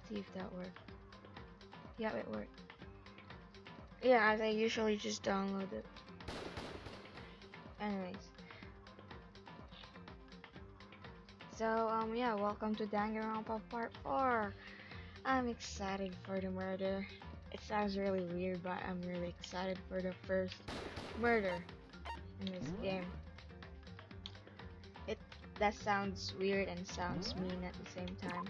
See if that worked. Yeah, it worked. Yeah, as I usually just download it. Anyways, so yeah, welcome to Danganronpa Part 4. I'm excited for the murder. It sounds really weird, but I'm really excited for the first murder in this game. It that sounds weird and sounds mean at the same time.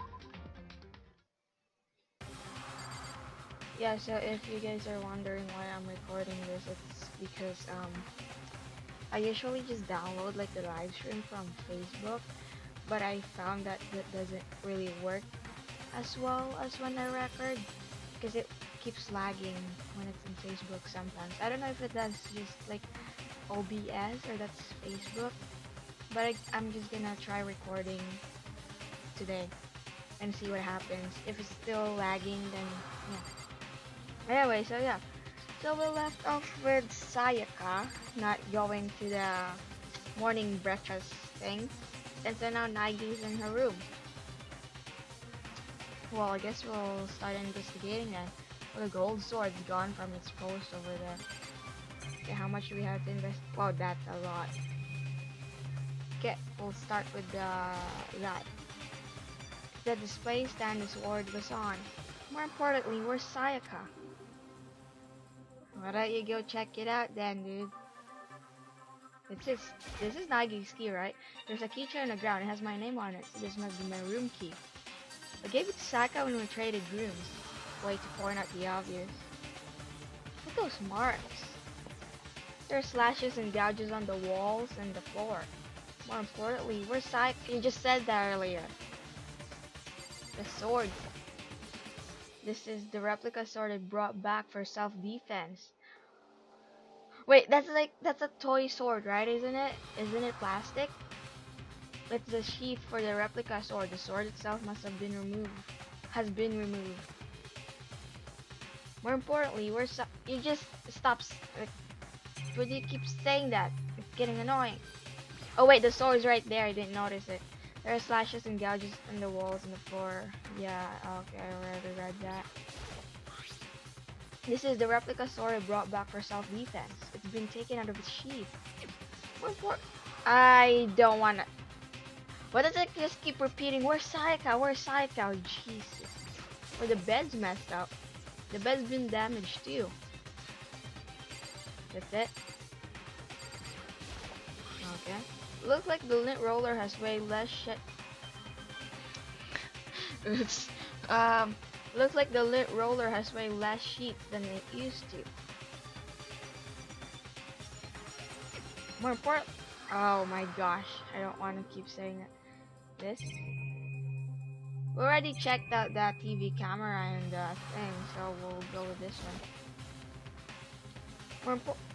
Yeah, so if you guys are wondering why I'm recording this, it's because I usually just download like the live stream from Facebook, but I found that that doesn't really work as well as when I record because it keeps lagging when it's in Facebook sometimes. I don't know if that's just like OBS or that's Facebook, but I'm just gonna try recording today and see what happens. If it's still lagging, then yeah. Anyway, so yeah. So we left off with Sayaka not going to the morning breakfast thing, and so now Nagi's in her room. Well, I guess we'll start investigating then. Well, the gold sword's gone from its post over there. Okay, how much do we have to invest? Wow, that's a lot. Okay, we'll start with that. The display stand the sword was on. More importantly, where's Sayaka? Why don't you go check it out then, dude? This is Nagi's key, right? There's a keychain on the ground. It has my name on it, so this must be my room key. I gave it to Saka when we traded rooms. Way to point out the obvious. Look at those marks. There are slashes and gouges on the walls and the floor. More importantly, where's Saka? You just said that earlier. The sword. This is the replica sword I brought back for self-defense. Wait, that's a toy sword, right? Isn't it? Isn't it plastic? It's the sheath for the replica sword. The sword itself must have been removed. Has been removed. More importantly, you just stop. Would you keep saying that? It's getting annoying. Oh wait, the sword's right there. I didn't notice it. There are slashes and gouges in the walls and the floor. Yeah, okay, I already read that. This is the replica sword I brought back for self-defense. It's been taken out of its sheath. More important. I don't wanna. Why does it just keep repeating? Where's Sayaka? Where's Sayaka? Oh, Jesus. Or the bed's messed up. The bed's been damaged too. That's it. Okay. Looks like the lint roller has way less shit. Oops. Looks like the lint roller has way less sheets than it used to. More important. Oh my gosh. I don't want to keep saying it. This. We already checked out that TV camera and thing, so we'll go with this one. More important.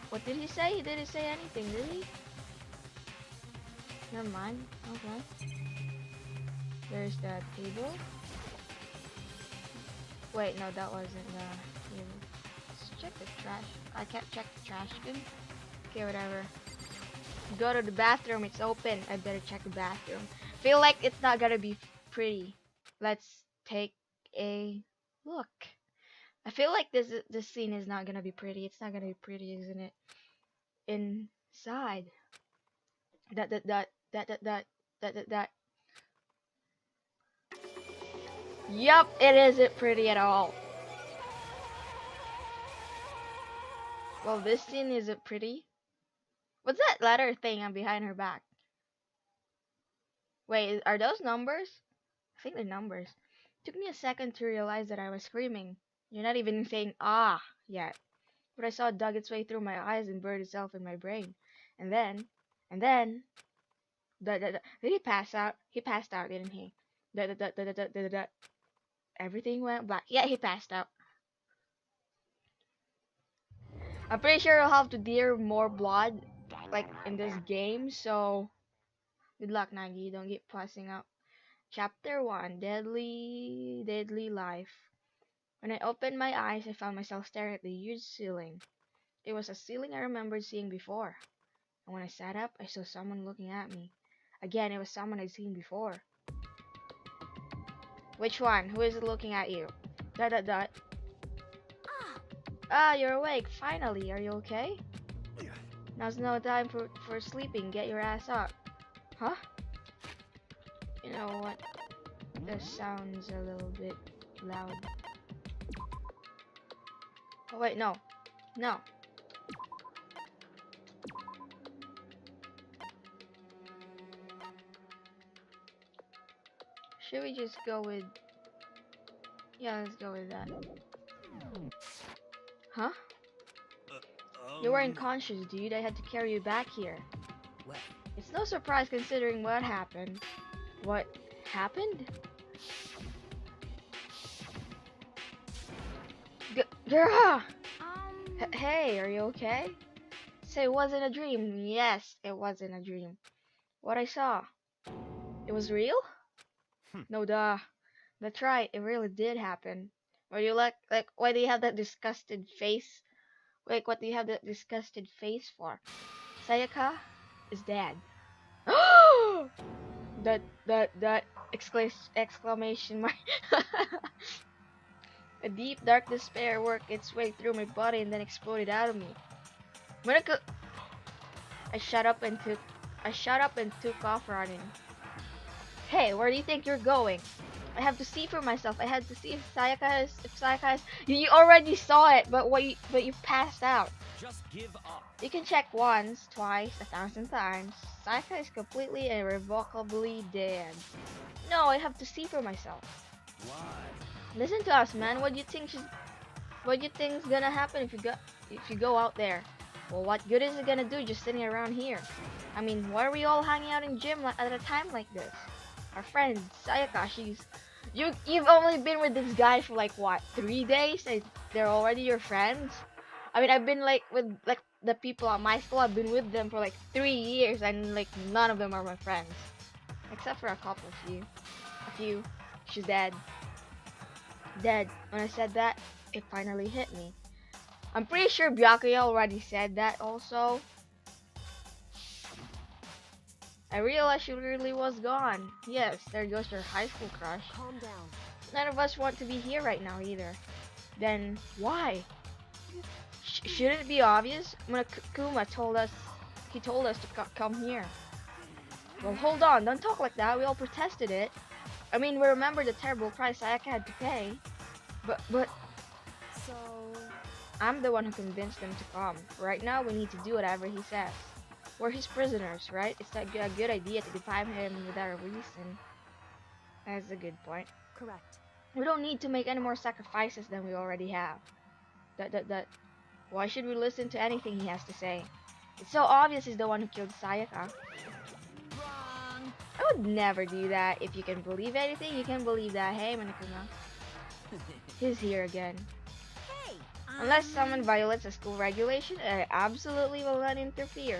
What did he say? He didn't say anything, did he? Never mind. Okay. There's the table. Wait, no, that wasn't the table. Let's check the trash. I can't check the trash bin. Okay, whatever. Go to the bathroom. It's open. I better check the bathroom. Feel like it's not gonna be pretty. Let's take a look. I feel like this scene is not gonna be pretty. It's not gonna be pretty, isn't it? Inside. That. Yup, it isn't pretty at all. Well, this scene isn't pretty. What's that letter thing on behind her back? Wait, are those numbers? I think they're numbers. Took me a second to realize that I was screaming. You're not even saying ah yet. But I saw it dug its way through my eyes and buried itself in my brain. And then, did he pass out? He passed out, didn't he? Everything went black. Yeah, he passed out. I'm pretty sure you'll have to deal more blood, like in this game. So good luck, Nagi. Don't get passing out. Chapter 1: Deadly Life. When I opened my eyes, I found myself staring at the huge ceiling. It was a ceiling I remembered seeing before. And when I sat up, I saw someone looking at me. Again, it was someone I'd seen before. Which one? Who is looking at you? Dot dot dot. Ah, you're awake. Finally. Are you okay? Now's no time for sleeping. Get your ass up. Huh? You know what? This sounds a little bit loud. Oh wait, no. No. Should we just go with... Yeah, let's go with that. Huh? You weren't conscious, dude. I had to carry you back here. It's no surprise considering what happened. What happened? Girl! Hey, are you okay? Say it wasn't a dream. Yes, it wasn't a dream. What I saw. It was real? No duh. That's right, it really did happen. Why do you why do you have that disgusted face? Like, what do you have that disgusted face for? Sayaka is dead. that exclamation mark. A deep dark despair worked its way through my body and then exploded out of me. When I shut up and took off running. Hey, where do you think you're going? I have to see for myself. I had to see if Sayaka is. You already saw it, but you passed out. Just give up. You can check once, twice, 1,000 times. Sayaka is completely and irrevocably dead. No, I have to see for myself. Why? Listen to us, man. What do you think's gonna happen if you go out there? Well, what good is it gonna do just sitting around here? I mean, why are we all hanging out in gym at a time like this? Our friend Sayaka, you've only been with this guy for like what, 3 days, and they're already your friends? I mean, I've been with the people at my school. I've been with them for like 3 years, and like none of them are my friends, except for a couple of few. A few. She's dead. Dead. When I said that, it finally hit me. I'm pretty sure Byakuya already said that also. I realized she really was gone. Yes, there goes your high school crush. Calm down. None of us want to be here right now either. Then why? Shouldn't it be obvious? When Kuma told us to come here. Well, hold on, don't talk like that. We all protested it. I mean, we remember the terrible price Sayaka had to pay. But So I'm the one who convinced them to come. Right now, we need to do whatever he says. We're his prisoners, right? It's not a good idea to deprive him without a reason. That's a good point. correct. We don't need to make any more sacrifices than we already have. Why should we listen to anything he has to say? It's so obvious he's the one who killed Sayaka. Wrong. I would never do that. If you can believe anything, you can believe that. Hey, Monokuma. He's here again. Hey. Unless someone violates a school regulation, I absolutely will not interfere.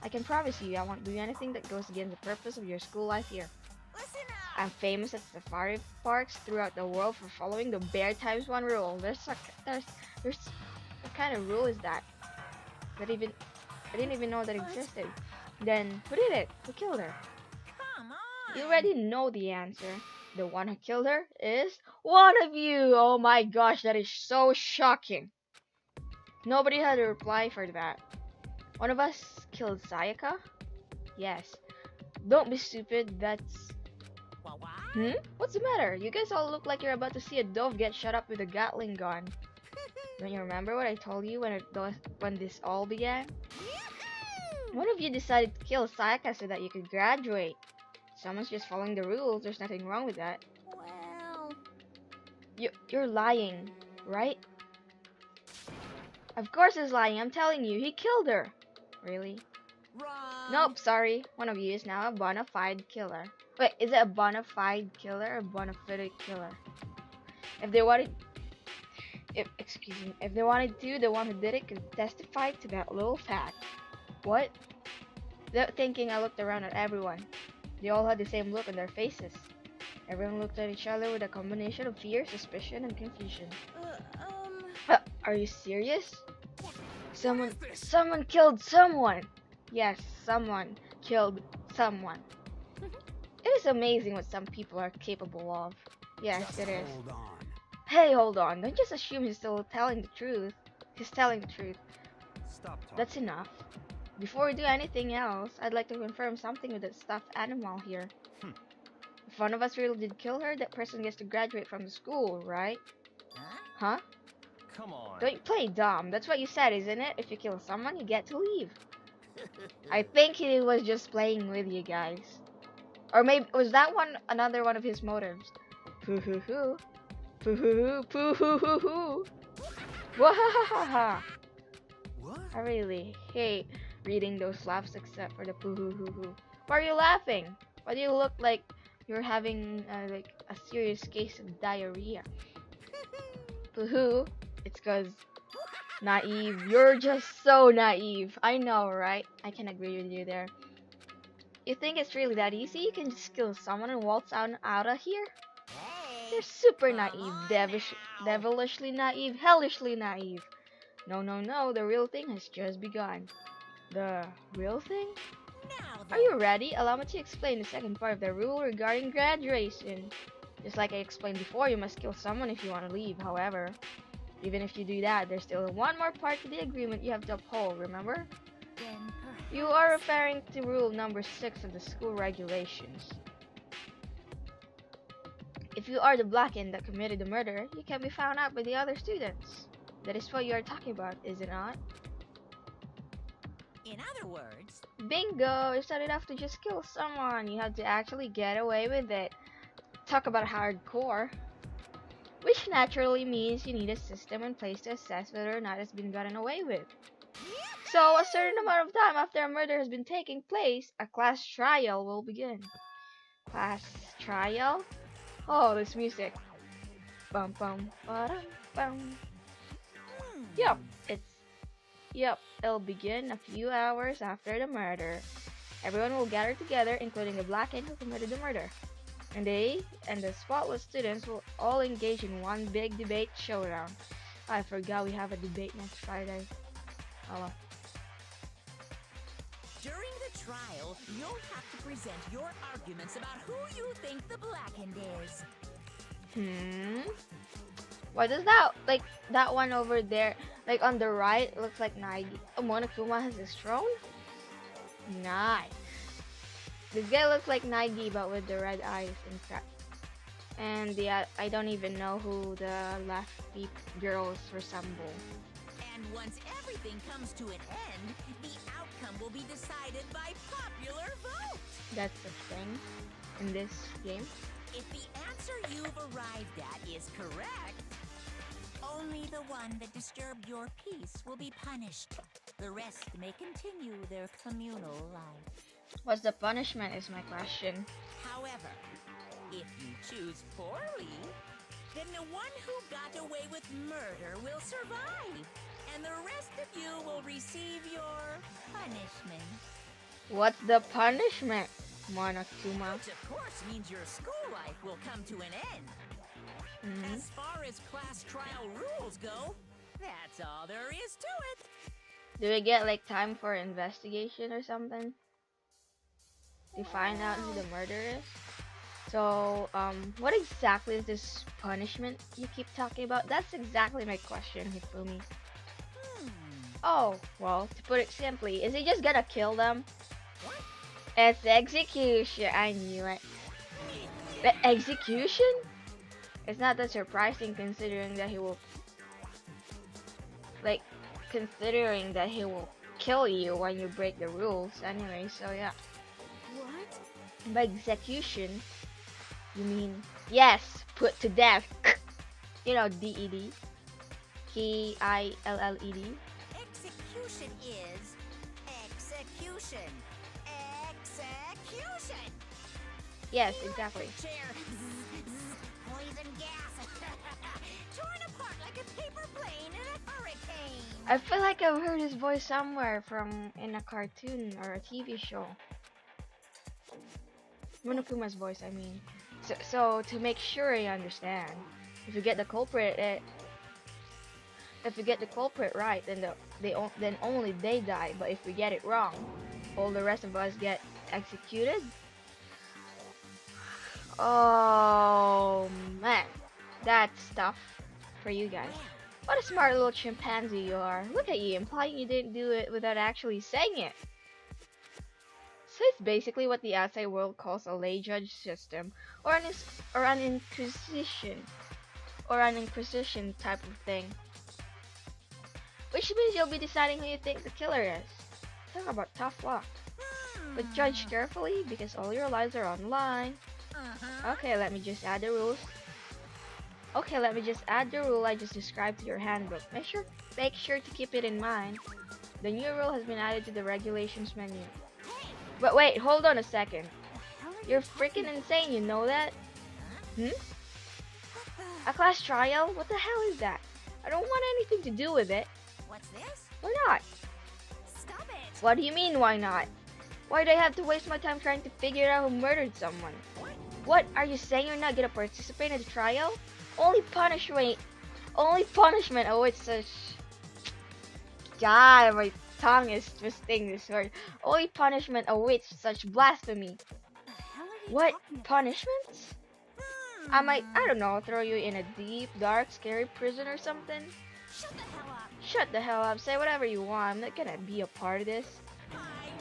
I can promise you I won't do anything that goes against the purpose of your school life here. Listen up. I'm famous at safari parks throughout the world for following the Bear Times 1 rule. There's what kind of rule is that? I didn't even know that existed. Then who did it? Who killed her? Come on. You already know the answer. The one who killed her is one of you. Oh my gosh, that is so shocking. Nobody had a reply for that. One of us killed Sayaka? Yes. Don't be stupid, that's... What? What's the matter? You guys all look like you're about to see a dove get shot up with a Gatling gun. Don't you remember what I told you when this all began? One of you decided to kill Sayaka so that you could graduate. Someone's just following the rules, there's nothing wrong with that. Well, You're lying, right? Of course he's lying, I'm telling you, he killed her. Really? wrong. Nope, sorry. One of you is now a bona fide killer. Wait, is it a bona fide killer or a bona fide killer? If they wanted to, the one who did it could testify to that little fact. What? Without thinking, I looked around at everyone. They all had the same look on their faces. Everyone looked at each other with a combination of fear, suspicion, and confusion. Are you serious? Someone killed someone! Yes, someone killed someone. It is amazing what some people are capable of. Yes, Just it is. hold on. Hey, hold on. Don't just assume he's still telling the truth. He's telling the truth. Stop talking. That's enough. Before we do anything else, I'd like to confirm something with that stuffed animal here. Hmm. If one of us really did kill her, that person gets to graduate from the school, right? Huh? Come on. Don't play dumb. That's what you said, isn't it? If you kill someone, you get to leave. I think he was just playing with you guys. Or maybe, was that one another one of his motives? Poo-hoo-hoo. Poo-hoo-hoo. Poo-hoo-hoo-hoo. Wahahaha. What? I really hate reading those laughs except for the poo-hoo-hoo-hoo. Why are you laughing? Why do you look like you're having like a serious case of diarrhea? Poo-hoo. It's cause naive. You're just so naive. I know, right? I can agree with you there. You think it's really that easy? You can just kill someone and waltz out of here? You're super naive, devilishly naive, hellishly naive. No, no, no, the real thing has just begun. The real thing? Are you ready? Allow me to explain the second part of the rule regarding graduation. Just like I explained before, you must kill someone if you want to leave. However, even if you do that, there's still one more part to the agreement you have to uphold, remember? You are referring to rule number 6 of the school regulations. If you are the Blackened that committed the murder, you can be found out by the other students. That is what you are talking about, is it not? In other words, Bingo! It's not enough to just kill someone. You have to actually get away with it. Talk about hardcore. Which naturally means you need a system in place to assess whether or not it's been gotten away with. So, a certain amount of time after a murder has been taking place, a class trial will begin. Class trial? Oh, this music. Bum bum ba-dum bum. Yep, it'll begin a few hours after the murder. Everyone will gather together, including the Blackened who committed the murder. And they and the spotless students will all engage in one big debate showdown. I forgot we have a debate next Friday. Oh well. during the trial, you'll have to present your arguments about who you think the Blackened is. Why does that, like, that one over there, like on the right, looks like Nagi? Oh, Monokuma has his throne? Nice. This guy looks like Nagi, but with the red eyes and crap. And I don't even know who the last girls resemble. And once everything comes to an end, the outcome will be decided by popular vote. That's the thing in this game. If the answer you've arrived at is correct, only the one that disturbed your peace will be punished. The rest may continue their communal life. What's the punishment is my question. However, if you choose poorly, then the one who got away with murder will survive, and the rest of you will receive your punishment. What's the punishment, Monokuma? Which of course means your school life will come to an end. As far as class trial rules go, that's all there is to it. Do we get like time for investigation or something? To find out who the murderer is? So, what exactly is this punishment you keep talking about? That's exactly my question, Hifumi. Oh, well, to put it simply, is he just gonna kill them? What? It's execution. I knew it. The execution? It's not that surprising considering that he will, like, considering that he will kill you when you break the rules anyway, so yeah. What? By execution, you mean, yes, put to death. You know, DED. KILLED. Execution is execution. Execution. Yes, exactly. Chair. Poison gas. Torn apart like a paper plane in a hurricane. I feel like I've heard his voice somewhere from in a cartoon or a TV show. Monokuma's voice, I mean. So to make sure you understand, if you get the culprit, right, then only they die. But if we get it wrong, all the rest of us get executed. Oh man, that's tough for you guys. What a smart little chimpanzee you are. Look at you, implying you didn't do it without actually saying it. So it's basically what the outside world calls a lay judge system, or or an inquisition, or an inquisition type of thing. Which means you'll be deciding who you think the killer is. Talk about tough luck. But judge carefully because all your lives are on the line. Okay, let me just add the rules. Okay, let me just add the rule I just described to your handbook. Make sure to keep it in mind. The new rule has been added to the regulations menu. But wait, hold on a second. You're freaking insane, you know that? Hmm? A class trial? What the hell is that? I don't want anything to do with it. What's this? Why not? Stop it! What do you mean, why not? Why do I have to waste my time trying to figure out who murdered someone? What, are you saying you're not gonna participate in the trial? Only punishment awaits such... God, my tongue is twisting this word. Only punishment awaits such blasphemy. What, punishments? I might, I don't know, throw you in a deep, dark, scary prison or something? Shut the hell up! Shut the hell up, say whatever you want, I'm not gonna be a part of this.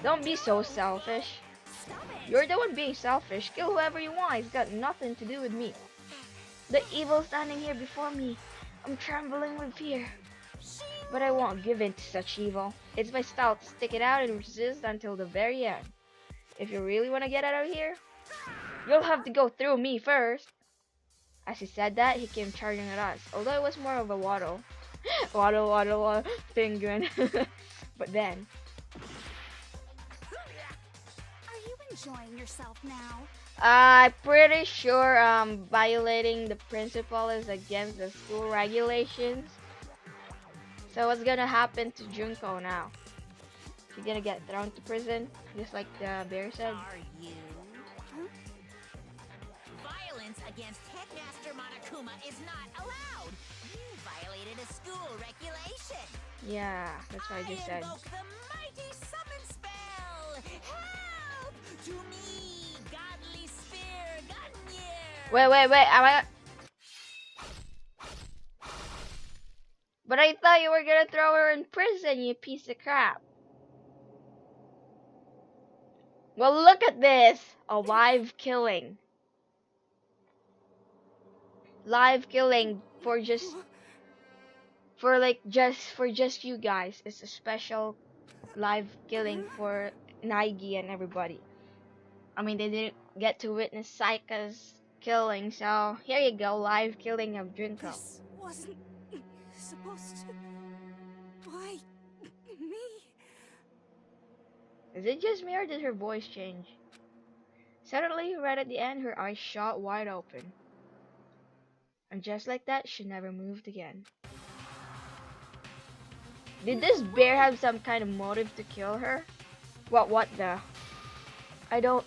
Don't be so selfish. Stop it! You're the one being selfish, kill whoever you want, it's got nothing to do with me. The evil standing here before me, I'm trembling with fear. But I won't give in to such evil. It's my style to stick it out and resist until the very end. If you really want to get out of here, you'll have to go through me first. As he said that, he came charging at us, although it was more of a waddle. Waddle, waddle, waddle, penguin. But then... Are you enjoying yourself now? I'm pretty sure violating the principal is against the school regulations. So what's gonna happen to Junko now? She's gonna get thrown to prison, just like the bear said. Are you? Violence against Headmaster Monokuma is not allowed. You violated a school regulation. Yeah, that's what I just said. Invoke the mighty summon spell. Help to me, godly spear, Gunyear. Wait, am I... But I thought you were gonna throw her in prison, you piece of crap. Well, look at this! A live killing. Live killing for just you guys. It's a special live killing for Naigi and everybody. I mean, they didn't get to witness Saika's killing, so here you go, live killing of Junko. This wasn't supposed to. Why me? Is it just me or did her voice change? Suddenly, right at the end, her eyes shot wide open. And just like that, she never moved again. Did this bear have some kind of motive to kill her? What the? I don't...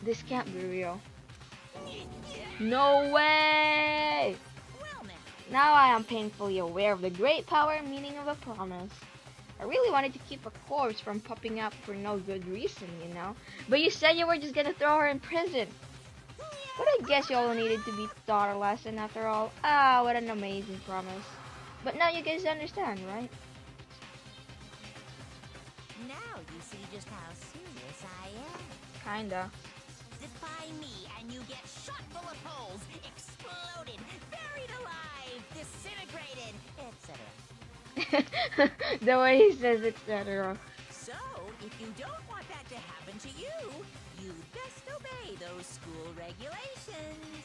this can't be real. No way! Well, Now I am painfully aware of the great power and meaning of a promise. I really wanted to keep a corpse from popping up for no good reason, you know? But you said you were just gonna throw her in prison. But I guess you all needed to be taught a lesson after all. Ah, what an amazing promise. But now you guys understand, right? now you see just how serious I am. Kinda. Defy me and you get shot full of holes, exploded, buried alive, disintegrated, etc. The way he says etc. So, if you don't want that to happen to you, you'd best obey those school regulations.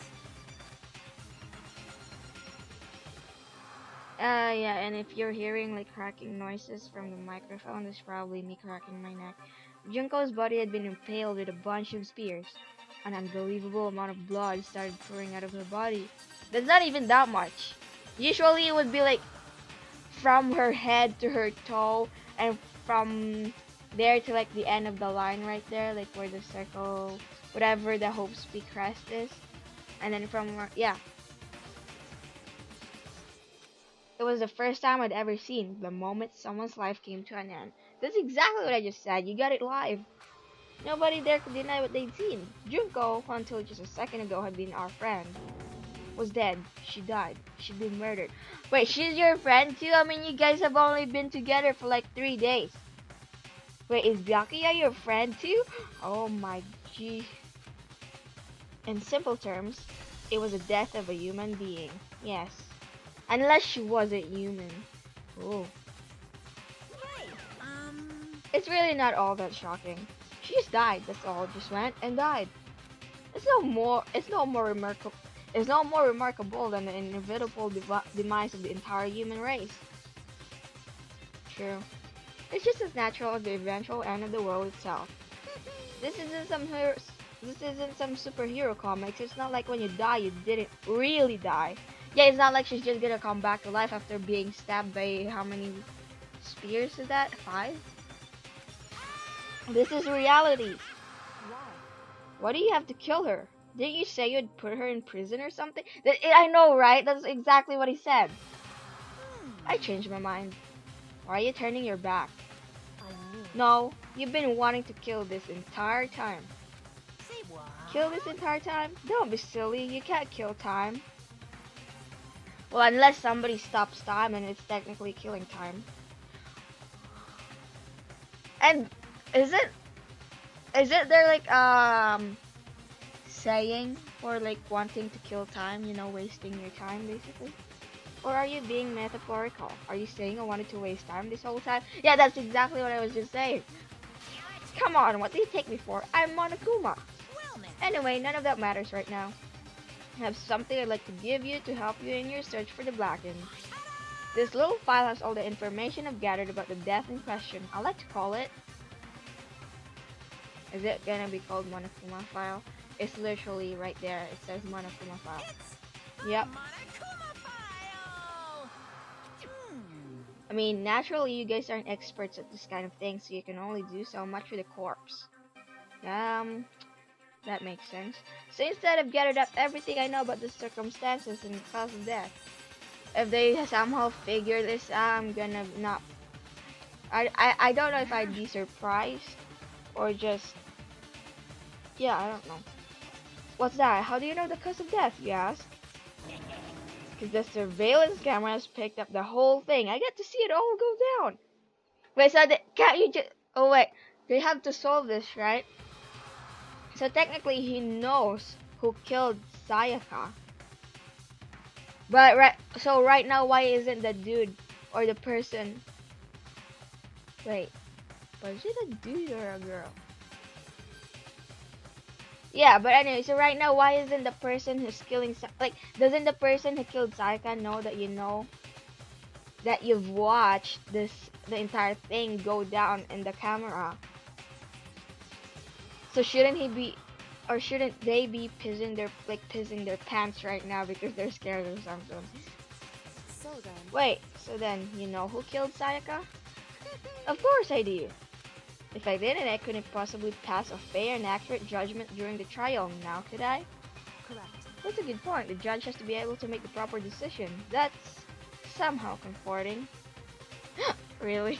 Yeah, and if you're hearing like cracking noises from the microphone, it's probably me cracking my neck. Junko's body had been impaled with a bunch of spears. An unbelievable amount of blood started pouring out of her body. That's not even that much. Usually it would be like from her head to her toe, and from there to like the end of the line right there, like where the circle, whatever the Hope's Peak crest is. And then from where, yeah. It was the first time I'd ever seen the moment someone's life came to an end. That's exactly what I just said. You got it live. Nobody there could deny what they'd seen. Junko, who until just a second ago had been our friend, was dead. She died. She'd been murdered. Wait, she's your friend too? I mean, you guys have only been together for like 3 days. Wait, is Byakuya your friend too? Oh my gee. In simple terms, it was the death of a human being. Yes. Unless she wasn't human. Oh. Hey, It's really not all that shocking. She just died, that's all. Just went and died. It's no more remarkable than the inevitable demise of the entire human race. True. It's just as natural as the eventual end of the world itself. This isn't some superhero comics. It's not like when you die, you didn't really die. Yeah, it's not like she's just gonna come back to life after being stabbed by how many spears is that? 5? This is reality. Why do you have to kill her? Didn't you say you'd put her in prison or something? I know, right? That's exactly what he said. I changed my mind. Why are you turning your back? No, you've been wanting to kill this entire time. say what? Kill this entire time? Don't be silly. You can't kill time. Well, unless somebody stops time and it's technically killing time. And is it there like saying for like wanting to kill time, you know, wasting your time basically? Or are you being metaphorical? Are you saying I wanted to waste time this whole time? Yeah, that's exactly what I was just saying. Come on, what do you take me for? I'm Monokuma. Well, now. Anyway, none of that matters right now. I have something I'd like to give you to help you in your search for the Blackened. This little file has all the information I've gathered about the death in question. I like to call it... Is it gonna be called Monokuma file? It's literally right there. It says Monokuma file. It's Yep. Monokuma file. I mean, naturally, you guys aren't experts at this kind of thing, so you can only do so much with a corpse. That makes sense. So instead, I've gathered up everything I know about the circumstances and the cause of death. If they somehow figure this out, I'm gonna not... I don't know if I'd be surprised or just... Yeah, I don't know. What's that? How do you know the cause of death, you ask? Because the surveillance cameras picked up the whole thing. I get to see it all go down. Wait, so can't you just... Oh wait, they have to solve this, right? So technically he knows who killed Sayaka. But right now, why isn't the dude or the person... Wait, was it a dude or a girl? Yeah, but anyway, so right now, why isn't the person who's killing... Like, doesn't the person who killed Sayaka know that you know that you've watched the entire thing go down in the camera? So shouldn't he be... Or shouldn't they be pissing their pants right now because they're scared or something? So then. Wait, so then you know who killed Sayaka? Of course I do. If I didn't, I couldn't possibly pass a fair and accurate judgment during the trial now, could I? Correct. That's a good point. The judge has to be able to make the proper decision. That's somehow comforting. Really?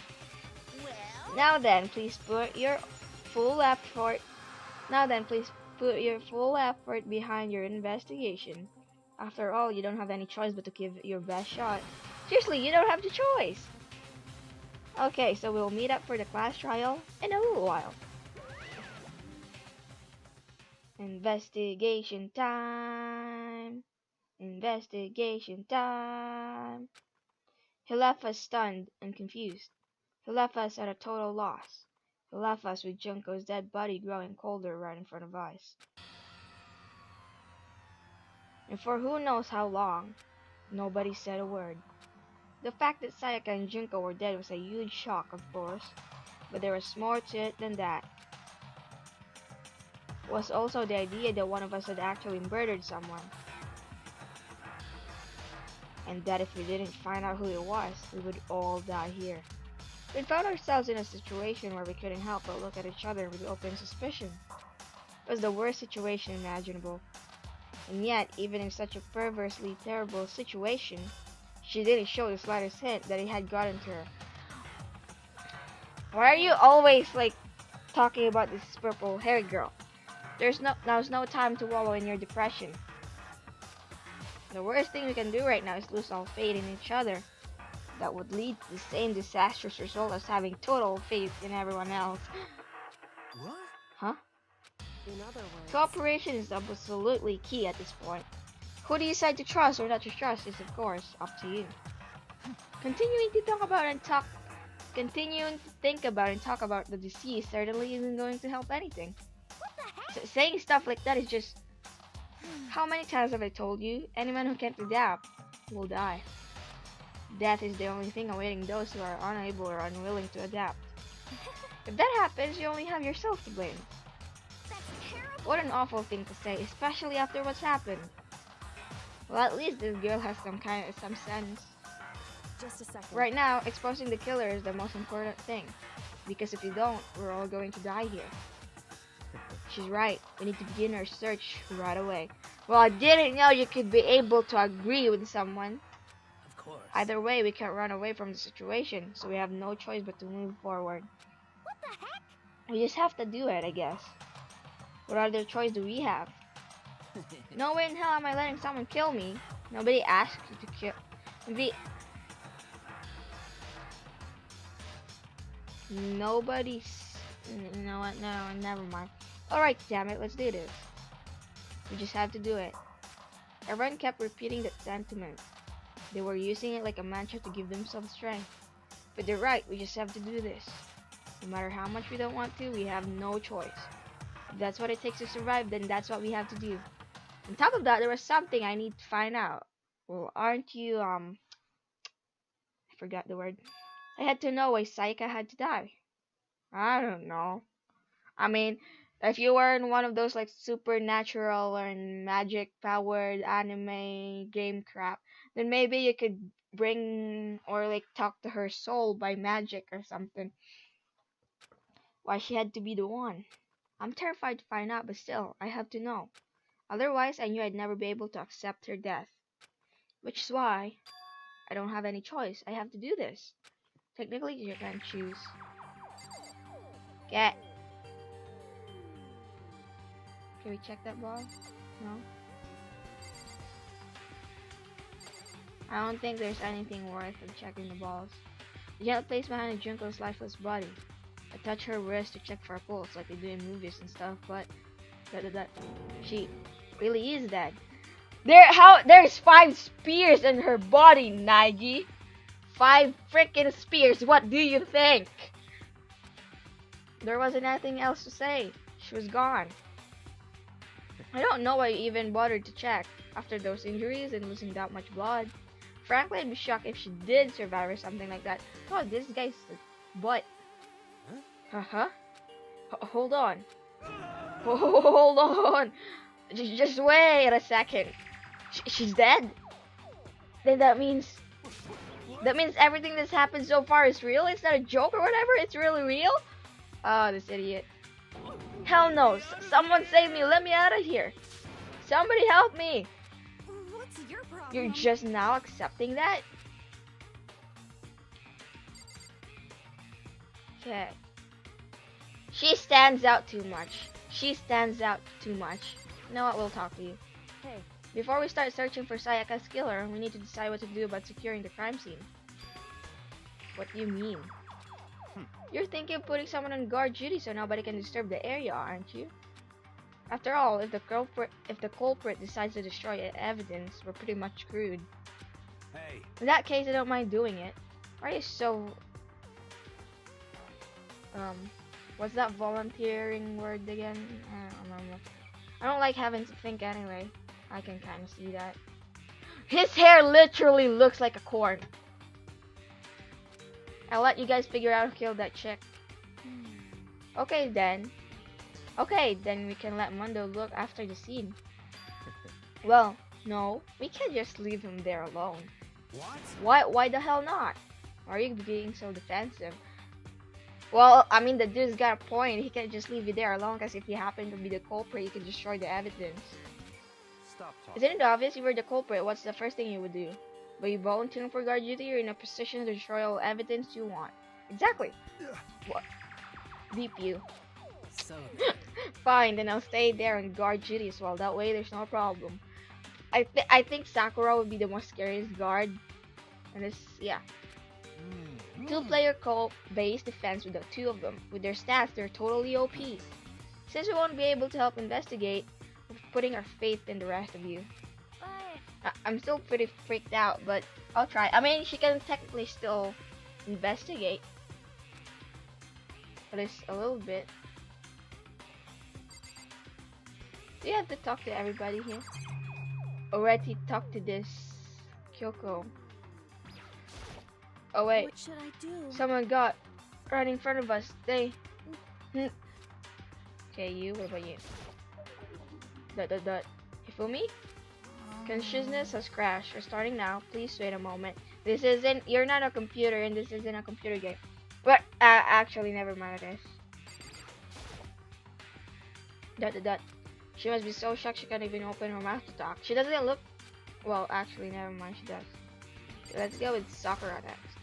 Well. Now then, please put your full effort. Now then, please put your full effort behind your investigation. After all, you don't have any choice but to give it your best shot. Seriously, you don't have the choice. Okay, so we'll meet up for the class trial in a little while. Investigation time. Investigation time. He left us stunned and confused. He left us at a total loss. He left us with Junko's dead body growing colder right in front of us. And for who knows how long, nobody said a word. The fact that Sayaka and Junko were dead was a huge shock, of course, but there was more to it than that. It was also the idea that one of us had actually murdered someone. And that if we didn't find out who it was, we would all die here. We found ourselves in a situation where we couldn't help but look at each other with open suspicion. It was the worst situation imaginable. And yet, even in such a perversely terrible situation, she didn't show the slightest hint that it had gotten to her. Why are you always like talking about this purple-haired girl. Now's no time to wallow in your depression. The worst thing we can do right now is lose all faith in each other. That would lead to the same disastrous result as having total faith in everyone else. What? Huh? In other words, Cooperation is absolutely key at this point. Who do you decide to trust or not to trust is, of course, up to you. Continuing to think about and talk about the disease certainly isn't going to help anything. Saying stuff like that is just... How many times have I told you? Anyone who can't adapt will die. Death is the only thing awaiting those who are unable or unwilling to adapt. If that happens, you only have yourself to blame. that's terrible. What an awful thing to say, especially after what's happened. Well, at least this girl has some sense. Just a second. Right now, exposing the killer is the most important thing. Because if you don't, we're all going to die here. She's right. We need to begin our search right away. Well, I didn't know you could be able to agree with someone. Of course. Either way, we can't run away from the situation, so we have no choice but to move forward. What the heck? We just have to do it, I guess. What other choice do we have? No way in hell am I letting someone kill me. Nobody asked you to kill. Nobody's... You know what? No, never mind. Alright, damn it, let's do this. We just have to do it. Everyone kept repeating that sentiment. They were using it like a mantra to give themselves strength. But they're right, we just have to do this. No matter how much we don't want to, we have no choice. If that's what it takes to survive, then that's what we have to do. On top of that, there was something I need to find out. Well, aren't you, I forgot the word. I had to know why Saika had to die. I don't know. I mean, if you were in one of those like supernatural or magic powered anime game crap, then maybe you could bring or like talk to her soul by magic or something. Why she had to be the one. I'm terrified to find out, but still, I have to know. Otherwise, I knew I'd never be able to accept her death. Which is why I don't have any choice. I have to do this. Technically, you can't choose. Get. Can we check that ball? No? I don't think there's anything worth of checking the balls. The jet placed behind Junko's lifeless body. I touch her wrist to check for a pulse like they do in movies and stuff, but she really is dead. There's 5 spears in her body, Nagi. 5 freaking spears. What do you think? There wasn't anything else to say. She was gone. I don't know why you even bothered to check after those injuries and losing that much blood. Frankly, I'd be shocked if she did survive or something like that. Oh, this guy's butt. Huh? Hold on. Hold on. Just wait a second. She's dead? Then that means everything that's happened so far is real? It's not a joke or whatever? It's really real? Oh, this idiot. Hell no. Someone save me. Let me out of here. Somebody help me. What's your problem? You're just now accepting that? Okay. She stands out too much. You know what? We'll talk to you. Hey, Before we start searching for Sayaka's killer, we need to decide what to do about securing the crime scene. What do you mean? You're thinking of putting someone on guard duty so nobody can disturb the area, aren't you? After all, if the culprit decides to destroy evidence, we're pretty much screwed. Hey. In that case, I don't mind doing it. Why are you so... what's that volunteering word again? I don't remember. I don't like having to think anyway. I can kind of see that. His hair literally looks like a corn. I'll let you guys figure out who killed that chick. Okay then we can let Mundo look after the scene. Well, no, we can't just leave him there alone. What? Why the hell not? Why are you being so defensive? Well, I mean, the dude's got a point. He can't just leave you there alone, because if you happen to be the culprit, you can destroy the evidence. Stop talking. Isn't it obvious you were the culprit? What's the first thing you would do? By you volunteering for guard duty, you're in a position to destroy all evidence you want. Exactly. What? Beep you. So then. Fine, then I'll stay there and guard duty as well. That way, there's no problem. I think Sakura would be the most scariest guard. And this, yeah. Two-player co-op base defense with the two of them. With their stats, they're totally OP. Since we won't be able to help investigate, we're putting our faith in the rest of you. I'm still pretty freaked out, but I'll try. I mean, she can technically still investigate. But it's a little bit. Do you have to talk to everybody here? Already talked to this Kyoko. Oh wait, What should I do? someone got right in front of us. They. Okay, you. What about you? Hifumi? Consciousness has crashed. We're starting now. Please wait a moment. This isn't. You're not a computer, and this isn't a computer game. But actually, never mind this. She must be so shocked she can't even open her mouth to talk. She doesn't look. Well, actually, never mind. She does. Let's go with Sakura next.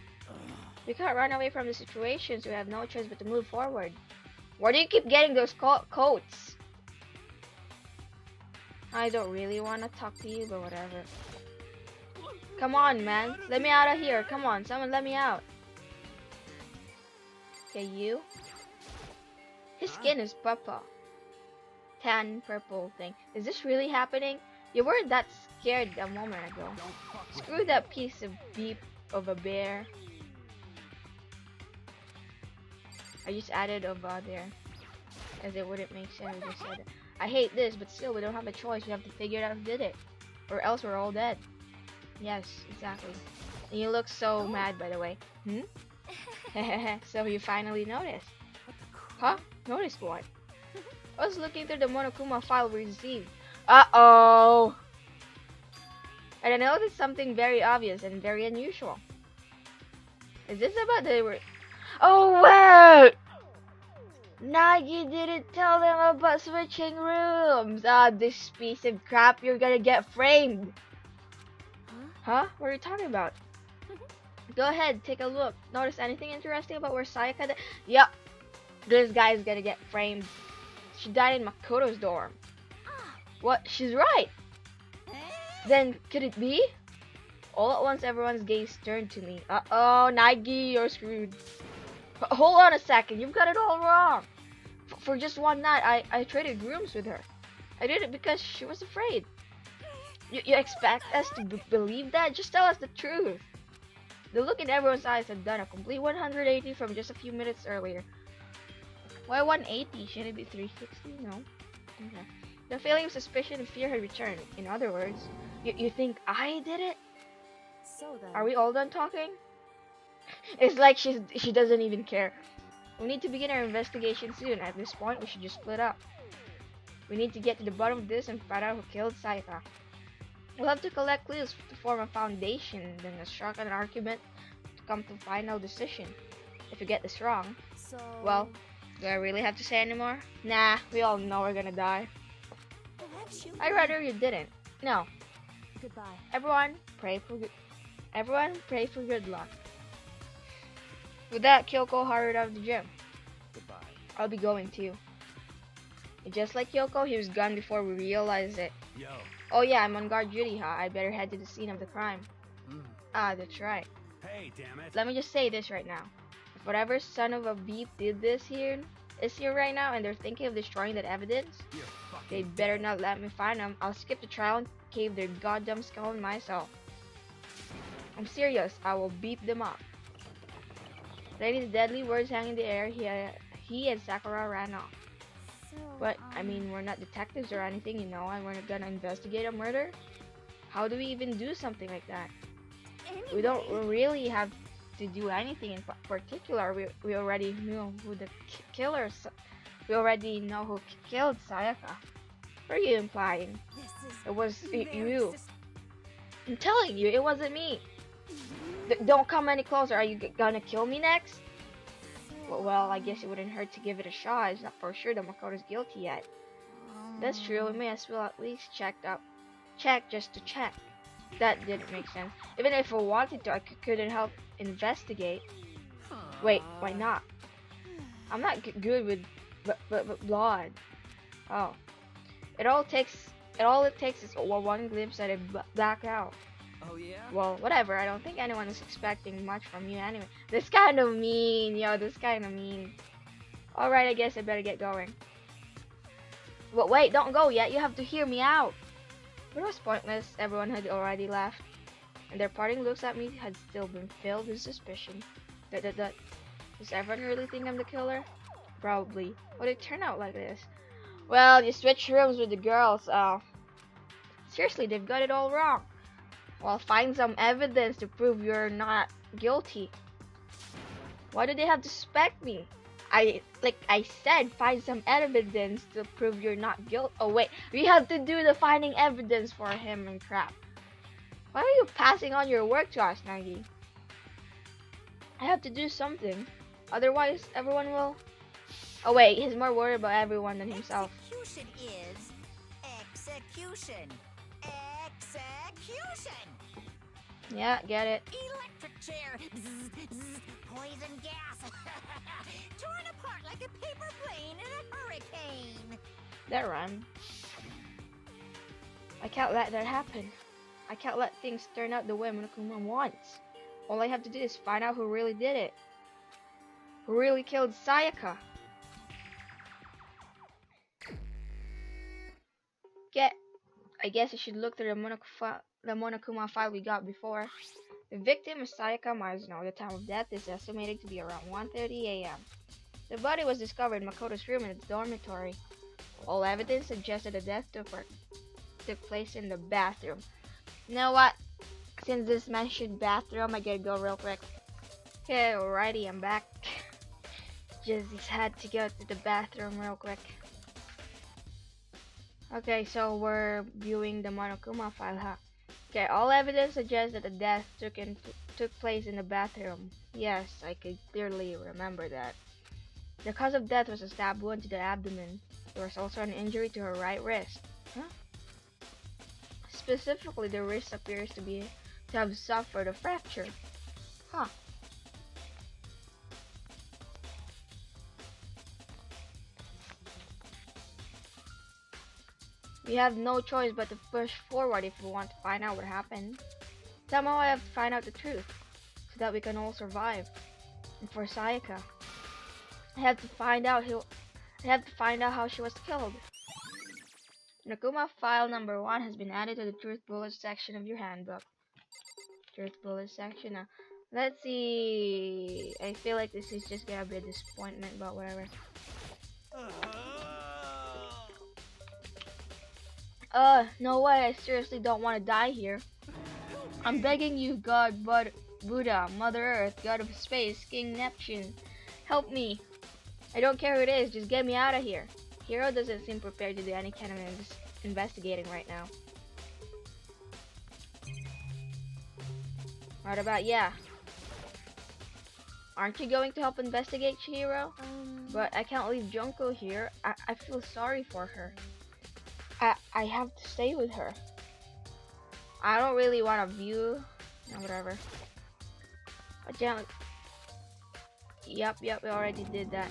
We can't run away from the situation, so we have no choice but to move forward. Where do you keep getting those coats? I don't really want to talk to you, but whatever. Come on, man. Let me out of here. Come on, someone let me out. Okay, you. His skin is purple. Tan purple thing. Is this really happening? You weren't that scared a moment ago. Screw that piece of beef of a bear. I just added over there, as it wouldn't make sense. I just said it. I hate this, but still, we don't have a choice. We have to figure out who did it, or else we're all dead. Yes, exactly. And you look so mad, by the way. So you finally noticed. Huh? Noticed what? I was looking through the Monokuma file we received. Uh-oh! And I noticed something very obvious and very unusual. Is this about the... Oh, wait! Nagi didn't tell them about switching rooms. Ah, this piece of crap, you're gonna get framed. Huh? What are you talking about? Go ahead, take a look. Notice anything interesting about where Sayaka died? Yup. This guy's gonna get framed. She died in Makoto's dorm. What? She's right. Then, could it be? All at once, everyone's gaze turned to me. Uh-oh, Nagi, you're screwed. Hold on a second, you've got it all wrong. For just one night, I traded rooms with her. I did it because she was afraid. You expect us to believe that? Just tell us the truth. The look in everyone's eyes had done a complete 180 from just a few minutes earlier. Why 180? Should it be 360? No. Okay. The feeling of suspicion and fear had returned. In other words, you think I did it? So then. Are we all done talking? It's like she doesn't even care. We need to begin our investigation soon. At this point, we should just split up. We need to get to the bottom of this and find out who killed Sayaka. We'll have to collect clues to form a foundation, then strike an argument to come to a final decision. If we get this wrong, So. well, do I really have to say anymore? Nah, we all know we're gonna die. Perhaps you. I'd rather you didn't. No. Goodbye. Everyone, pray for good luck. With that, Kyoko hurried out of the gym. Goodbye. I'll be going too. And just like Kyoko, he was gone before we realized it. Yo. Oh yeah, I'm on guard duty, huh? I better head to the scene of the crime. Ah, that's right. Hey, damn it. Let me just say this right now. If whatever son of a beep did this here, is here right now, and they're thinking of destroying that evidence, You're fucking they better not let me find them. I'll skip the trial and cave their goddamn skull in myself. I'm serious. I will beep them up. Letting his deadly words hang in the air, he and Sakura ran off. So. But, I mean, we're not detectives or anything, you know, and we're not gonna investigate a murder. How do we even do something like that? Anyway. We don't really have to do anything in particular. We already knew who the killers. We already know who killed Sayaka. What are you implying? This is It was very you. I'm telling you, it wasn't me. Don't come any closer. Are you gonna kill me next? Well, I guess it wouldn't hurt to give it a shot. It's not for sure that Makoto's guilty yet. That's true. We may as well at least check just to check. That didn't make sense. Even if I wanted to, I couldn't help investigate. Wait, why not? I'm not good with But blood. Oh, it all takes it takes is one glimpse at it black out. Oh yeah? Well, whatever. I don't think anyone is expecting much from you anyway. This kind of mean, yo. This kind of mean. All right, I guess I better get going. But wait, don't go yet. You have to hear me out. But it was pointless. Everyone had already left, and their parting looks at me had still been filled with suspicion. Does everyone really think I'm the killer? Probably. Would it turn out like this? Well, you switch rooms with the girls. Seriously, they've got it all wrong. Well, find some evidence to prove you're not guilty. Why do they have to suspect me? I said, find some evidence to prove you're not guilty. Oh wait, we have to do the finding evidence for him and crap. Why are you passing on your work to us, Nagi? I have to do something. Otherwise, everyone will... Oh wait, he's more worried about everyone than himself. Execution is execution. Execution. Yeah, get it. Electric chair. Zzz, zzz, poison gas. Torn apart like a paper plane in a hurricane. That rhymed. I can't let that happen. I can't let things turn out the way Monokuma wants. All I have to do is find out who really did it. Who really killed Sayaka. I guess I should look through the Monokuma file we got before. The victim is Sayaka Mizuno. The time of death is estimated to be around 1:30 a.m. The body was discovered in Makoto's room in its dormitory. All evidence suggested the death took place in the bathroom. You know what? Since this mentioned bathroom, I gotta go real quick. Okay, alrighty, I'm back. Just had to go to the bathroom real quick. Okay, so we're viewing the Monokuma file, huh? Okay, all evidence suggests that the death took place in the bathroom. Yes, I could clearly remember that. The cause of death was a stab wound to the abdomen. There was also an injury to her right wrist. Huh? Specifically, the wrist appears to have suffered a fracture. Huh. We have no choice but to push forward if we want to find out what happened. Somehow I have to find out the truth, so that we can all survive. And for Sayaka, I have to find out how she was killed. Monokuma file number 1 has been added to the truth bullet section of your handbook. Truth bullet section. Now, let's see. I feel like this is just gonna be a disappointment, but whatever. No way, I seriously don't want to die here. I'm begging you, God, Buddha, Mother Earth, God of Space, King Neptune, help me. I don't care who it is, just get me out of here. Hiro doesn't seem prepared to do any kind of investigating right now. What about yeah? Aren't you going to help investigate, Chihiro? But I can't leave Junko here. I feel sorry for her. I have to stay with her. I don't really want to view... No, whatever. Yep, we already did that.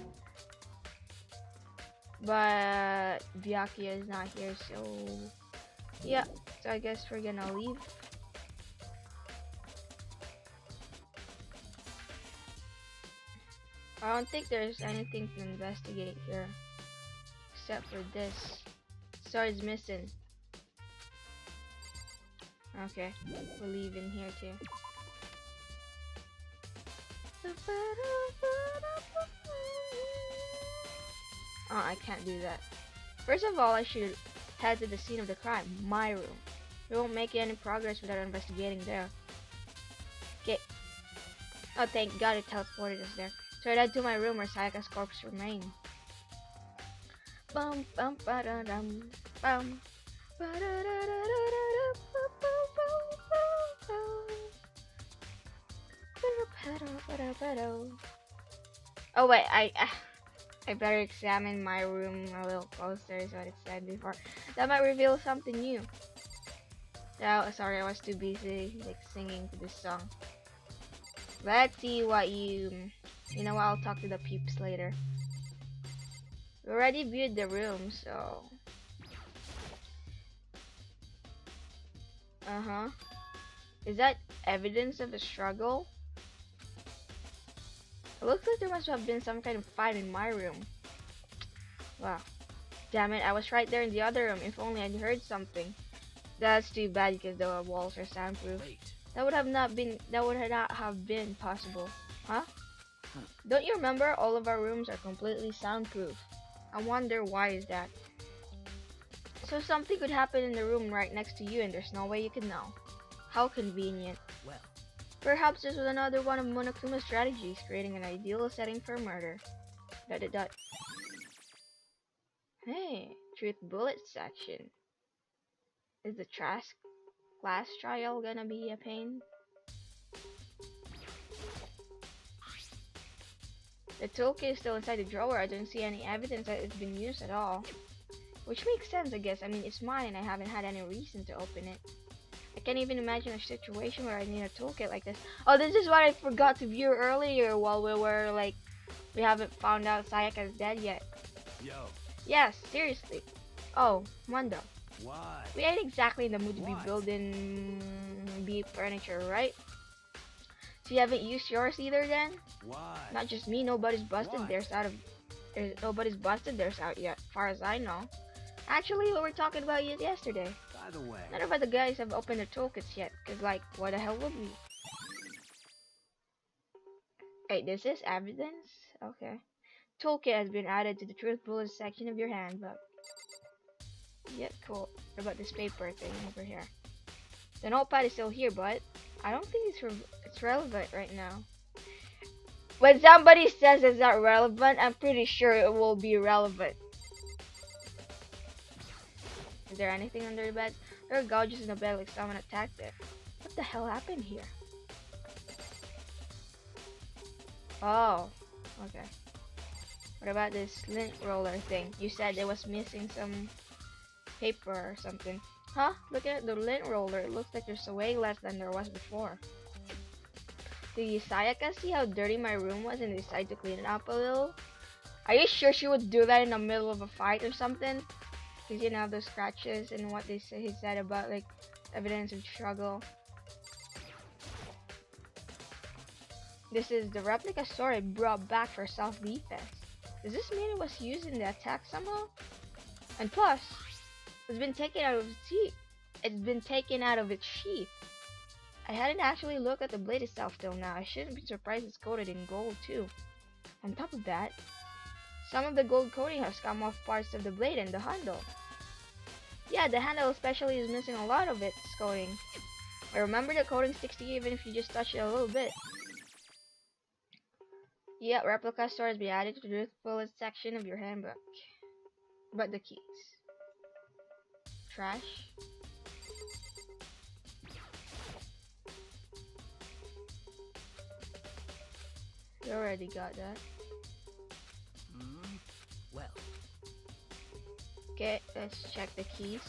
But Byakuya is not here, so... Yeah, so I guess we're gonna leave. I don't think there's anything to investigate here. Except for this. Sword's missing. Okay, we'll leave in here too. Oh, I can't do that. First of all, I should head to the scene of the crime, my room. We won't make any progress without investigating there. Okay. Oh, thank God it teleported us there. So I head to my room where Sayaka's corpse remains. Bum bum ba da dum bum ba da da da da da da. Oh wait, I better examine my room a little closer, is what it said before. That might reveal something new. Oh, sorry, I was too busy like singing to this song. Let's see what you know what, I'll talk to the peeps later. We already viewed the room, so... Uh-huh. Is that evidence of a struggle? It looks like there must have been some kind of fight in my room. Wow. Damn it, I was right there in the other room. If only I'd heard something. That's too bad because the walls are soundproof. Wait. That would not have been possible. Huh? Don't you remember all of our rooms are completely soundproof? I wonder why is that. So something could happen in the room right next to you and there's no way you can know. How convenient. Well. Perhaps this was another one of Monokuma's strategies, creating an ideal setting for murder. ... Hey, truth bullet section. Is the class trial gonna be a pain? The toolkit is still inside the drawer. I don't see any evidence that it's been used at all. Which makes sense, I guess. I mean, it's mine and I haven't had any reason to open it. I can't even imagine a situation where I need a toolkit like this. Oh, this is what I forgot to view earlier while we were like, we haven't found out Sayaka's dead yet. Yo. Yes, seriously. Oh, Mondo. What? We ain't exactly in the mood to be What? building beef furniture, right? So you haven't used yours either then? What? Not just me, nobody's busted What? theirs out yet, far as I know. Actually, we were talking about it yesterday. By the way. None of the guys have opened their toolkits yet, cause like, why the hell would we? Wait, this is evidence? Okay. Toolkit has been added to the truth bullet section of your handbook. Yeah, cool. What about this paper thing over here? The notepad is still here, but I don't think it's relevant right now. When somebody says it's not relevant, I'm pretty sure it will be relevant. Is there anything under the bed? There are gouges in the bed like someone attacked it. What the hell happened here? Oh, okay. What about this lint roller thing? You said it was missing some paper or something. Huh? Look at the lint roller. It looks like there's way less than there was before. Did Sayaka see how dirty my room was and decide to clean it up a little? Are you sure she would do that in the middle of a fight or something? Because you know those scratches and what he said about like evidence of struggle. This is the replica sword I brought back for self-defense. Does this mean it was used in the attack somehow? And plus, it's been taken out of its sheath. I hadn't actually looked at the blade itself till now. I shouldn't be surprised it's coated in gold too. On top of that, some of the gold coating has come off parts of the blade and the handle. Yeah, the handle especially is missing a lot of its coating. But remember, the coating sticks to you even if you just touch it a little bit. Yeah, replica sword has been added to the truth bullet section of your handbook. But the keys. Trash. You already got that. Well. Okay, let's check the keys.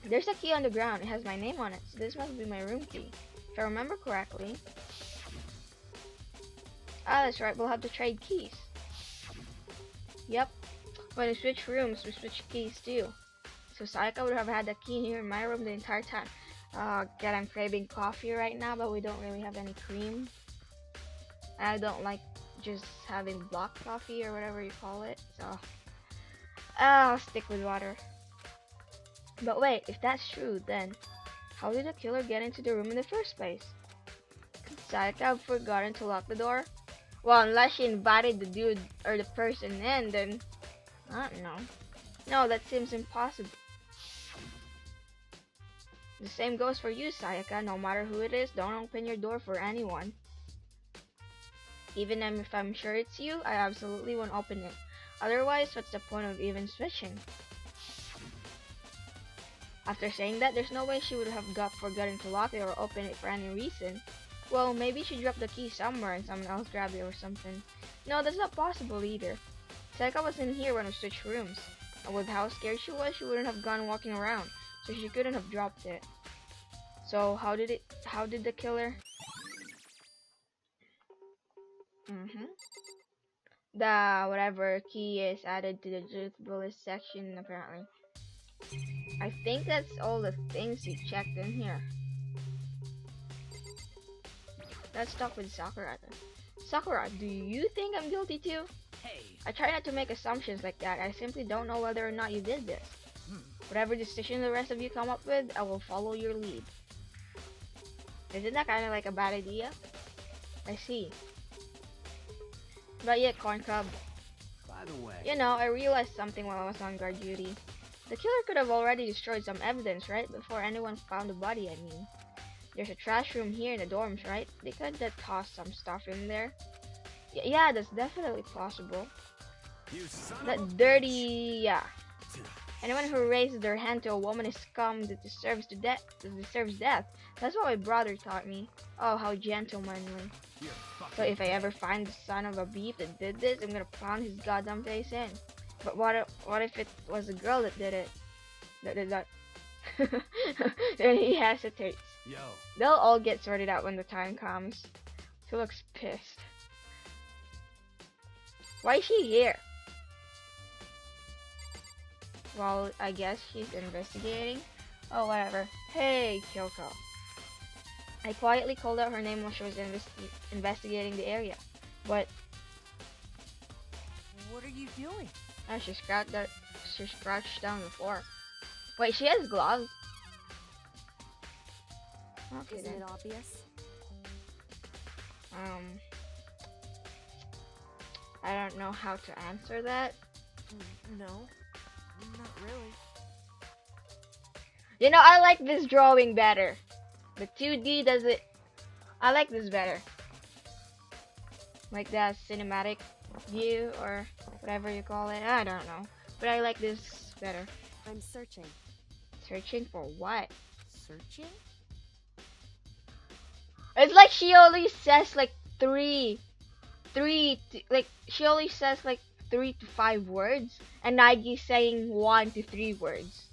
There's a key on the ground. It has my name on it, so this must be my room key. If I remember correctly. Ah, that's right, we'll have to trade keys. Yep. When we switch rooms, we switch keys too. So Sayaka would have had the key here in my room the entire time. God, I'm craving coffee right now, but we don't really have any cream. I don't like just having block coffee or whatever you call it, so I'll stick with water. But wait, if that's true, then how did the killer get into the room in the first place? Could Sayaka have forgotten to lock the door? Well, unless she invited the dude or the person in, then I don't know. No, that seems impossible. The same goes for you, Sayaka. No matter who it is, don't open your door for anyone. Even if I'm sure it's you, I absolutely won't open it. Otherwise, what's the point of even switching? After saying that, there's no way she would have forgotten to lock it or open it for any reason. Well, maybe she dropped the key somewhere and someone else grabbed it or something. No, that's not possible either. Sayaka was in here when we switched rooms. And with how scared she was, she wouldn't have gone walking around, so she couldn't have dropped it. So how did the killer? The whatever key is added to the usable list section apparently. I think that's all the things you checked in here. Let's talk with Sakura then. Sakura, do you think I'm guilty too? Hey. I try not to make assumptions like that. I simply don't know whether or not you did this. Whatever decision the rest of you come up with, I will follow your lead. Isn't that kind of like a bad idea? I see. But yet, Corn Cub, By the way. you know, I realized something while I was on guard duty. The killer could have already destroyed some evidence, right? Before anyone found the body, I mean. There's a trash room here in the dorms, right? They could have tossed some stuff in there. Yeah, that's definitely possible. You son That of a dirty, bitch. yeah. Anyone who raises their hand to a woman is scum that deserves death. That's what my brother taught me. Oh, how gentlemanly. You're So fucking if I ever find the son of a beef that did this, I'm gonna pound his goddamn face in. But what if it was a girl that did it? That. Then he hesitates. Yo. They'll all get sorted out when the time comes. He looks pissed. Why is she here? Well, I guess she's investigating. Oh, whatever. Hey, Kyoko. I quietly called out her name while she was investigating the area. But What are you doing? she scratched down the floor. Wait, she has gloves? Okay Isn't then. it obvious? I don't know how to answer that. No, not really. You know, I like this drawing better. The 2D does it. I like this better. Like the cinematic view or whatever you call it. I don't know. But I like this better. I'm searching. Searching for what? Searching? It's like she only says like like she only says like 3 to 5 words, and Nagi's saying 1 to 3 words.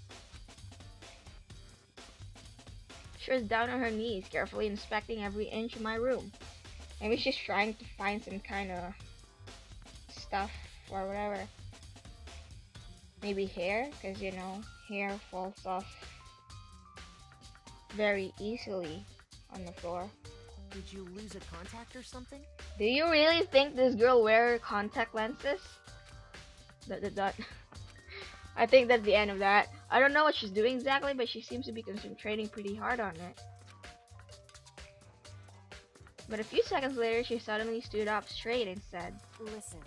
She was down on her knees, carefully inspecting every inch of my room. Maybe she's trying to find some kind of stuff or whatever. Maybe hair, because you know, hair falls off very easily on the floor. Did you lose a contact or something? Do you really think this girl wear contact lenses? I think that's the end of that. I don't know what she's doing exactly, but she seems to be concentrating pretty hard on it. But a few seconds later, she suddenly stood up straight and said, Listen,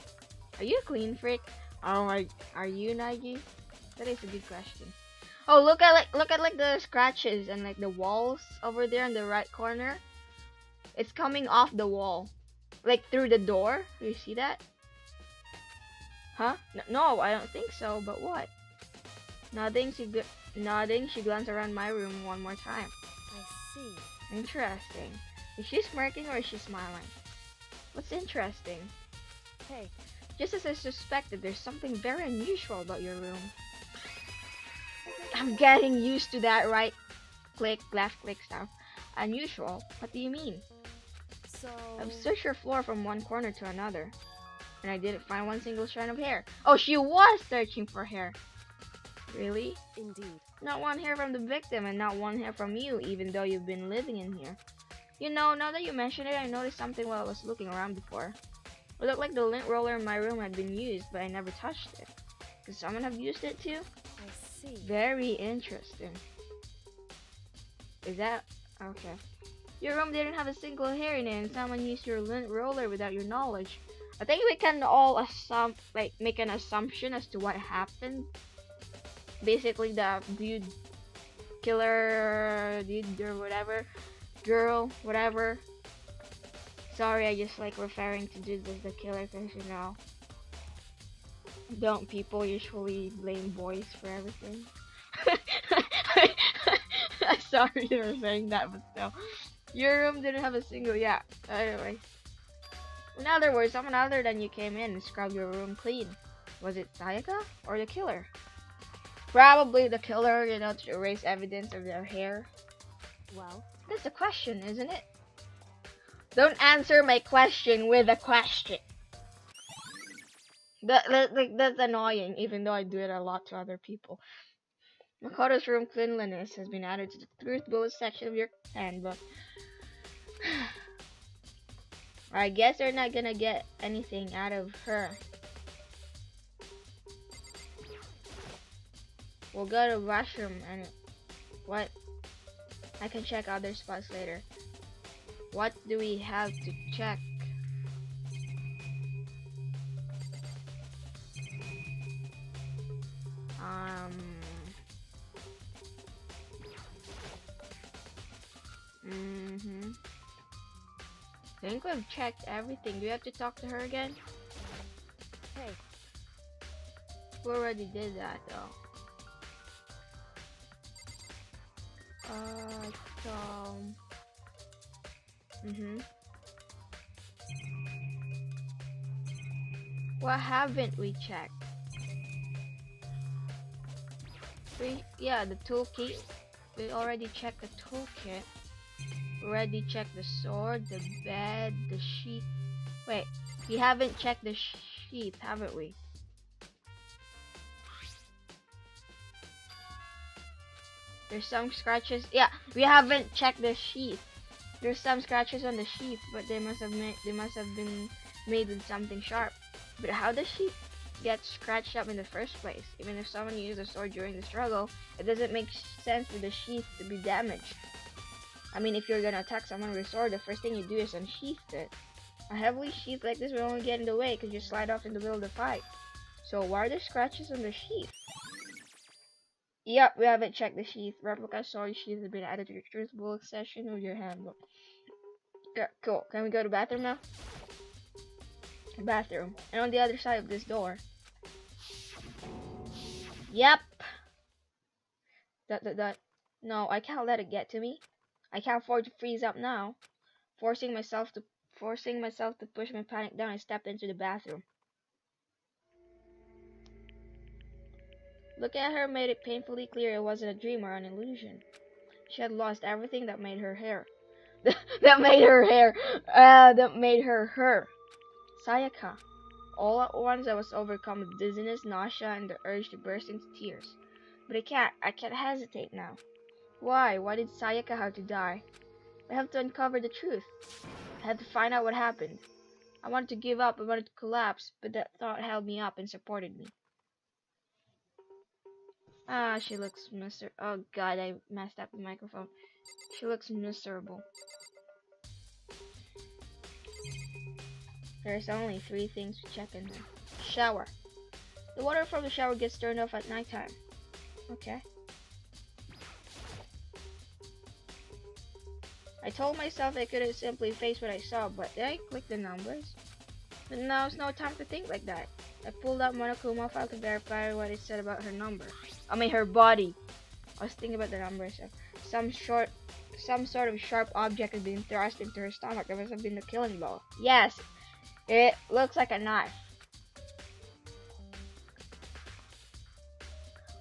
"Are you a clean freak?" Oh my, are you, Nagi? That is a good question. Oh, look at like the scratches and like the walls over there in the right corner. It's coming off the wall, like through the door. Do you see that? Huh? No, I don't think so. But what? Nothing. Nodding. She glanced around my room one more time. I see. Interesting. Is she smirking or is she smiling? What's interesting? Hey, Just as I suspected, there's something very unusual about your room. I'm getting used to that right click, left click stuff. Unusual? What do you mean? so... I've searched your floor from one corner to another, and I didn't find one single strand of hair. Oh, she was searching for hair. Really? Indeed. Not one hair from the victim and not one hair from you, even though you've been living in here. You know, now that you mention it, I noticed something while I was looking around before. It looked like the lint roller in my room had been used, but I never touched it. Could someone have used it too? I see. Very interesting. Is that... okay. Your room didn't have a single hair in it, and someone used your lint roller without your knowledge. I think we can all make an assumption as to what happened. Basically, the dude, killer, dude or whatever, girl, whatever. Sorry, I just like referring to dudes as the killer because, you know, don't people usually blame boys for everything? Sorry for saying that, but still. Your room didn't have a single, yeah. Anyway. In other words, someone other than you came in and scrubbed your room clean. Was it Sayaka or the killer? Probably the killer, you know, to erase evidence of their hair. Well, That's the question, isn't it? Don't answer my question with a question. That's annoying, even though I do it a lot to other people. Makoto's room cleanliness has been added to the truth bullet section of your handbook. I guess they're not gonna get anything out of her. We'll go to the washroom and what? I can check other spots later. What do we have to check? I think we've checked everything. Do we have to talk to her again? Hey. We already did that though. What haven't we checked? Yeah, the toolkit. We already checked the toolkit. We already checked the sword, the bed, the sheet. Wait, we haven't checked the sheet, haven't we? There's some scratches. Yeah, we haven't checked the sheath. There's some scratches on the sheath, but they must have been made with something sharp. But how does sheath get scratched up in the first place? Even if someone used a sword during the struggle, it doesn't make sense for the sheath to be damaged. I mean, if you're gonna attack someone with a sword, the first thing you do is unsheath it. A heavily sheath like this will only get in the way because you slide off in the middle of the fight. So why are there scratches on the sheath? Yep, we haven't checked the sheath. Replica sword sheath has been added to your truth bullet section of your handbook. Yeah, cool. Can we go to bathroom now? Bathroom. And on the other side of this door. Yep. No, I can't let it get to me. I can't afford to freeze up now. Forcing myself to push my panic down, I stepped into the bathroom. Looking at her made it painfully clear it wasn't a dream or an illusion. She had lost everything that made her hair. that made her her. Sayaka. All at once I was overcome with dizziness, nausea, and the urge to burst into tears. But I can't hesitate now. Why? Why did Sayaka have to die? I have to uncover the truth. I had to find out what happened. I wanted to give up, I wanted to collapse, but that thought held me up and supported me. Ah, she looks miserable. Oh god, I messed up the microphone. She looks miserable. There's only 3 things to check in there. Shower. The water from the shower gets turned off at nighttime. Okay. I told myself I couldn't simply face what I saw, but then I clicked the numbers. But now's no time to think like that. I pulled out Monokuma file to verify what it said about her number. I mean her body. I was thinking about the numbers. Some sort of sharp object had been thrust into her stomach. That must have been the killing blow. Yes, it looks like a knife.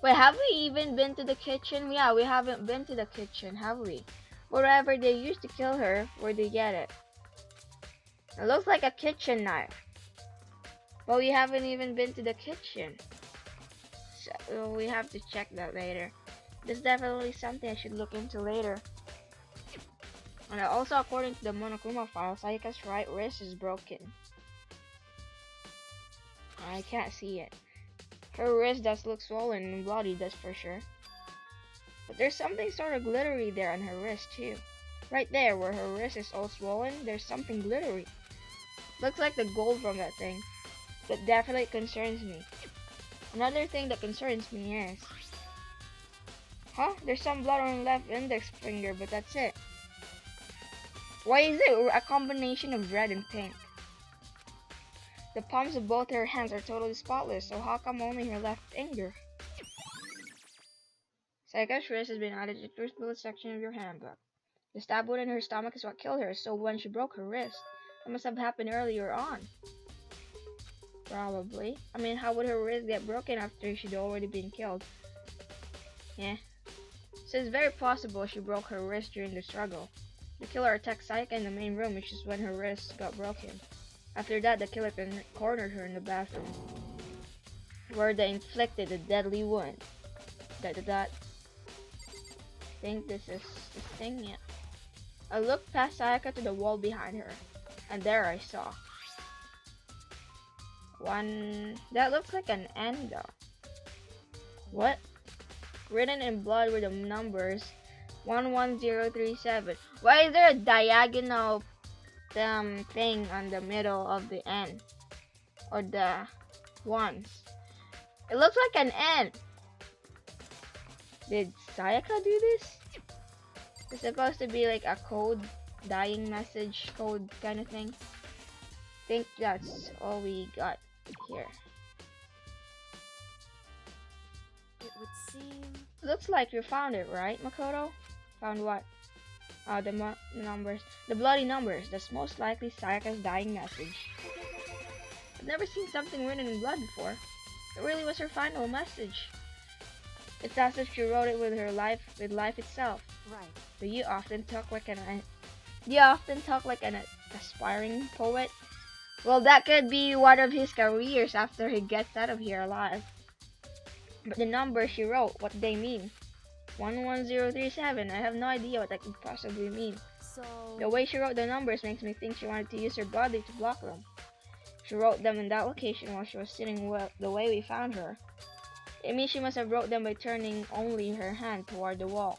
Wait, have we even been to the kitchen? Yeah, we haven't been to the kitchen, have we? Whatever they used to kill her, where'd they get it? It looks like a kitchen knife. But we haven't even been to the kitchen. So we have to check that later. This is definitely something I should look into later. And also, according to the Monokuma file, Sayaka's right wrist is broken. I can't see it. Her wrist does look swollen and bloody, that's for sure. But there's something sort of glittery there on her wrist too. Right there, where her wrist is all swollen, there's something glittery. Looks like the gold from that thing. That definitely concerns me. Another thing that concerns me is... Huh? There's some blood on her left index finger, but that's it. Why is it a combination of red and pink? The palms of both her hands are totally spotless, so how come only her left finger? Sayaka's wrist has been added to the first bullet section of your handbook. The stab wound in her stomach is what killed her, so when she broke her wrist, that must have happened earlier on. Probably. I mean, how would her wrist get broken after she'd already been killed? Yeah. So it's very possible she broke her wrist during the struggle. The killer attacked Sayaka in the main room, which is when her wrist got broken. After that, the killer cornered her in the bathroom. where they inflicted a deadly wound. Dot dot dot. Think this is this thing, yeah. I looked past Sayaka to the wall behind her, and there I saw one that looks like an N though. What? Written in blood were the numbers 11037. Why is there a diagonal thing on the middle of the N or the ones? It looks like an N. Did Sayaka do this? It's supposed to be like a code, dying message code kind of thing. Think that's all we got here. It would seem... Looks like you found it, right, Makoto? Found what? The numbers. The bloody numbers. That's most likely Sayaka's dying message. I've never seen something written in blood before. It really was her final message. It's as if she wrote it with life itself. Right. Do you often talk like an aspiring poet? Well, that could be one of his careers after he gets out of here alive. But the numbers she wrote, what do they mean? 11037. I have no idea what that could possibly mean. So... The way she wrote the numbers makes me think she wanted to use her body to block them. She wrote them in that location while she was sitting the way we found her. It means she must have wrote them by turning only her hand toward the wall.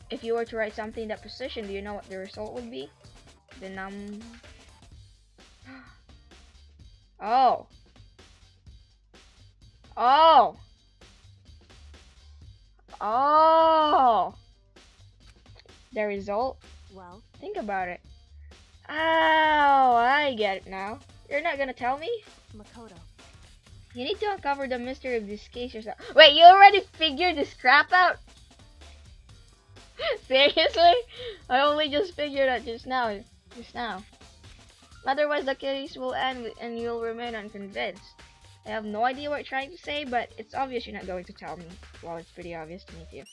If you were to write something in that position, do you know what the result would be? The Oh. Oh. Oh. The result? Well... Think about it. Oh, I get it now. You're not gonna tell me? Makoto. You need to uncover the mystery of this case yourself. Wait, you already figured this crap out? Seriously? I only just figured out just now. Otherwise, the case will end and you'll remain unconvinced. I have no idea what you're trying to say, but it's obvious you're not going to tell me. Well, it's pretty obvious to me too.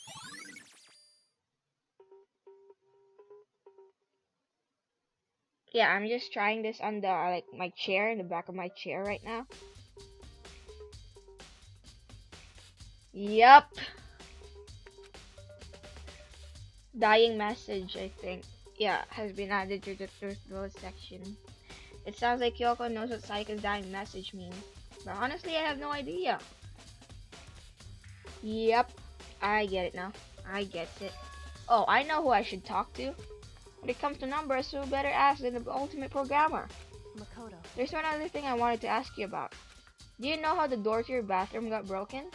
Yeah, I'm just trying this on the my chair, in the back of my chair right now. Yup. Dying message, I think. Yeah, has been added to the truth bullet section. It sounds like Kyoko knows what Sayaka's dying message means. But honestly, I have no idea. Yep. I get it now. I get it. Oh, I know who I should talk to. When it comes to numbers, who better ask than the ultimate programmer? Makoto. There's one other thing I wanted to ask you about. Do you know how the door to your bathroom got broken?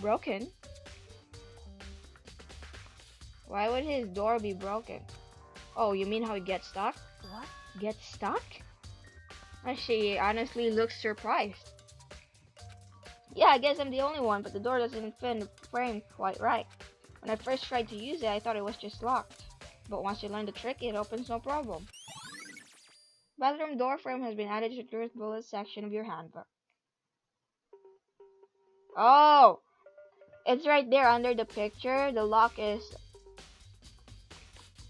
Broken? Why would his door be broken? Oh, you mean how it gets stuck? What? Gets stuck? She honestly looks surprised. Yeah, I guess I'm the only one, but the door doesn't fit in the frame quite right. When I first tried to use it, I thought it was just locked. But once you learn the trick, it opens no problem. Bathroom door frame has been added to the truth bullet section of your handbook. Oh! It's right there under the picture. The lock is...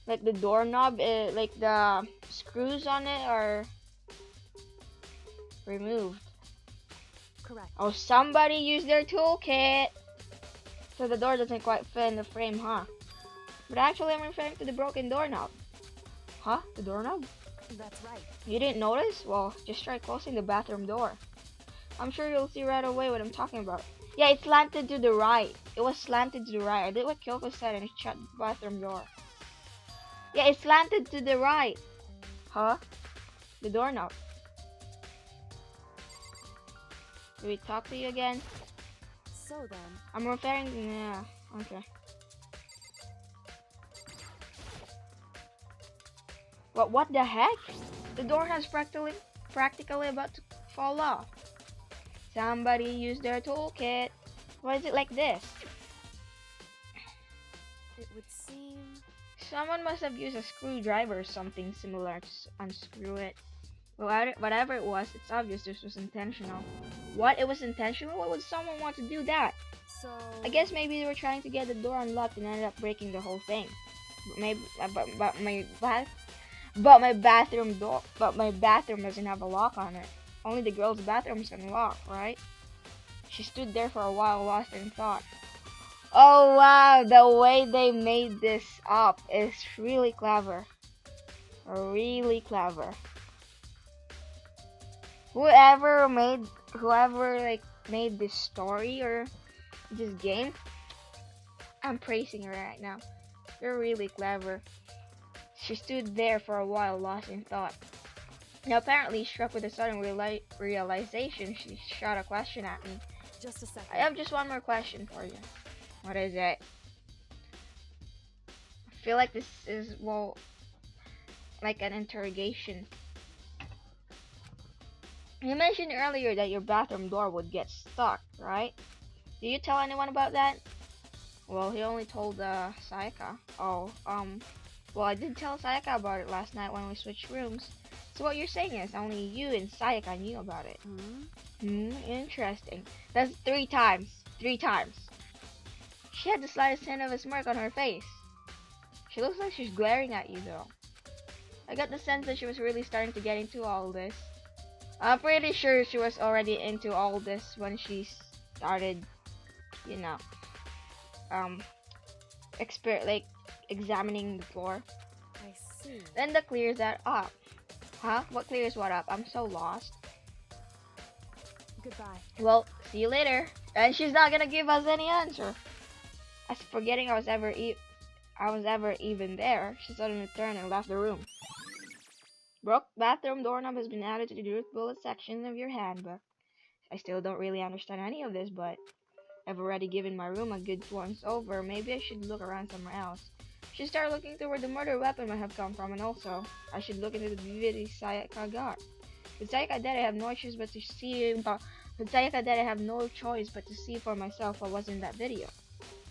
like the doorknob, like the screws on it are removed. Correct. Oh, somebody used their toolkit. So the door doesn't quite fit in the frame, huh? But actually, I'm referring to the broken doorknob. Huh? The doorknob? That's right. You didn't notice? Well, just try closing the bathroom door. I'm sure you'll see right away what I'm talking about. Yeah, it's slanted to the right. It was slanted to the right. I did what Kyoko said and shut the bathroom door. Yeah, it's slanted to the right. Huh? The doorknob. Do we talk to you again? So then... I'm referring... yeah, okay. What the heck? The doorknob's practically about to fall off. Somebody used their toolkit. Why is it like this? It would seem... Someone must have used a screwdriver or something similar to unscrew it. Well, whatever it was, it's obvious this was intentional. What? It was intentional? Why would someone want to do that? So... I guess maybe they were trying to get the door unlocked and ended up breaking the whole thing. But my bathroom doesn't have a lock on it. only the girls' bathrooms unlocked, right? She stood there for a while, lost in thought. Oh wow, the way they made this up is really clever. Really clever. Whoever like made this story or this game, I'm praising her right now. You're really clever. She stood there for a while, lost in thought. Now, apparently, struck with a sudden realization, she shot a question at me. Just a second. I have just one more question for you. What is it? I feel like this is, well, like an interrogation. You mentioned earlier that your bathroom door would get stuck, right? Did you tell anyone about that? Well, he only told Sayaka. Oh, well, I did tell Sayaka about it last night when we switched rooms. So what you're saying is only you and Sayaka knew about it. Interesting. That's 3 times. 3 times. She had the slightest hint of a smirk on her face. She looks like she's glaring at you, though. I got the sense that she was really starting to get into all this. I'm pretty sure she was already into all this when she started, you know, examining the floor. I see. Then that clears that up. Huh? What clears what up? I'm so lost. Goodbye. Well, see you later. And she's not gonna give us any answer. As forgetting I was ever even there, she suddenly turned and left the room. Brooke, bathroom doorknob has been added to the root bullet section of your handbook. I still don't really understand any of this, but I've already given my room a good once over. Maybe I should look around somewhere else. I should start looking to where the murder weapon might have come from, and also, I should look into the DVD Sayaka got. With Sayaka dead, I have no choice but to see. With Sayaka dead, I have no choice but to see for myself what was in that video.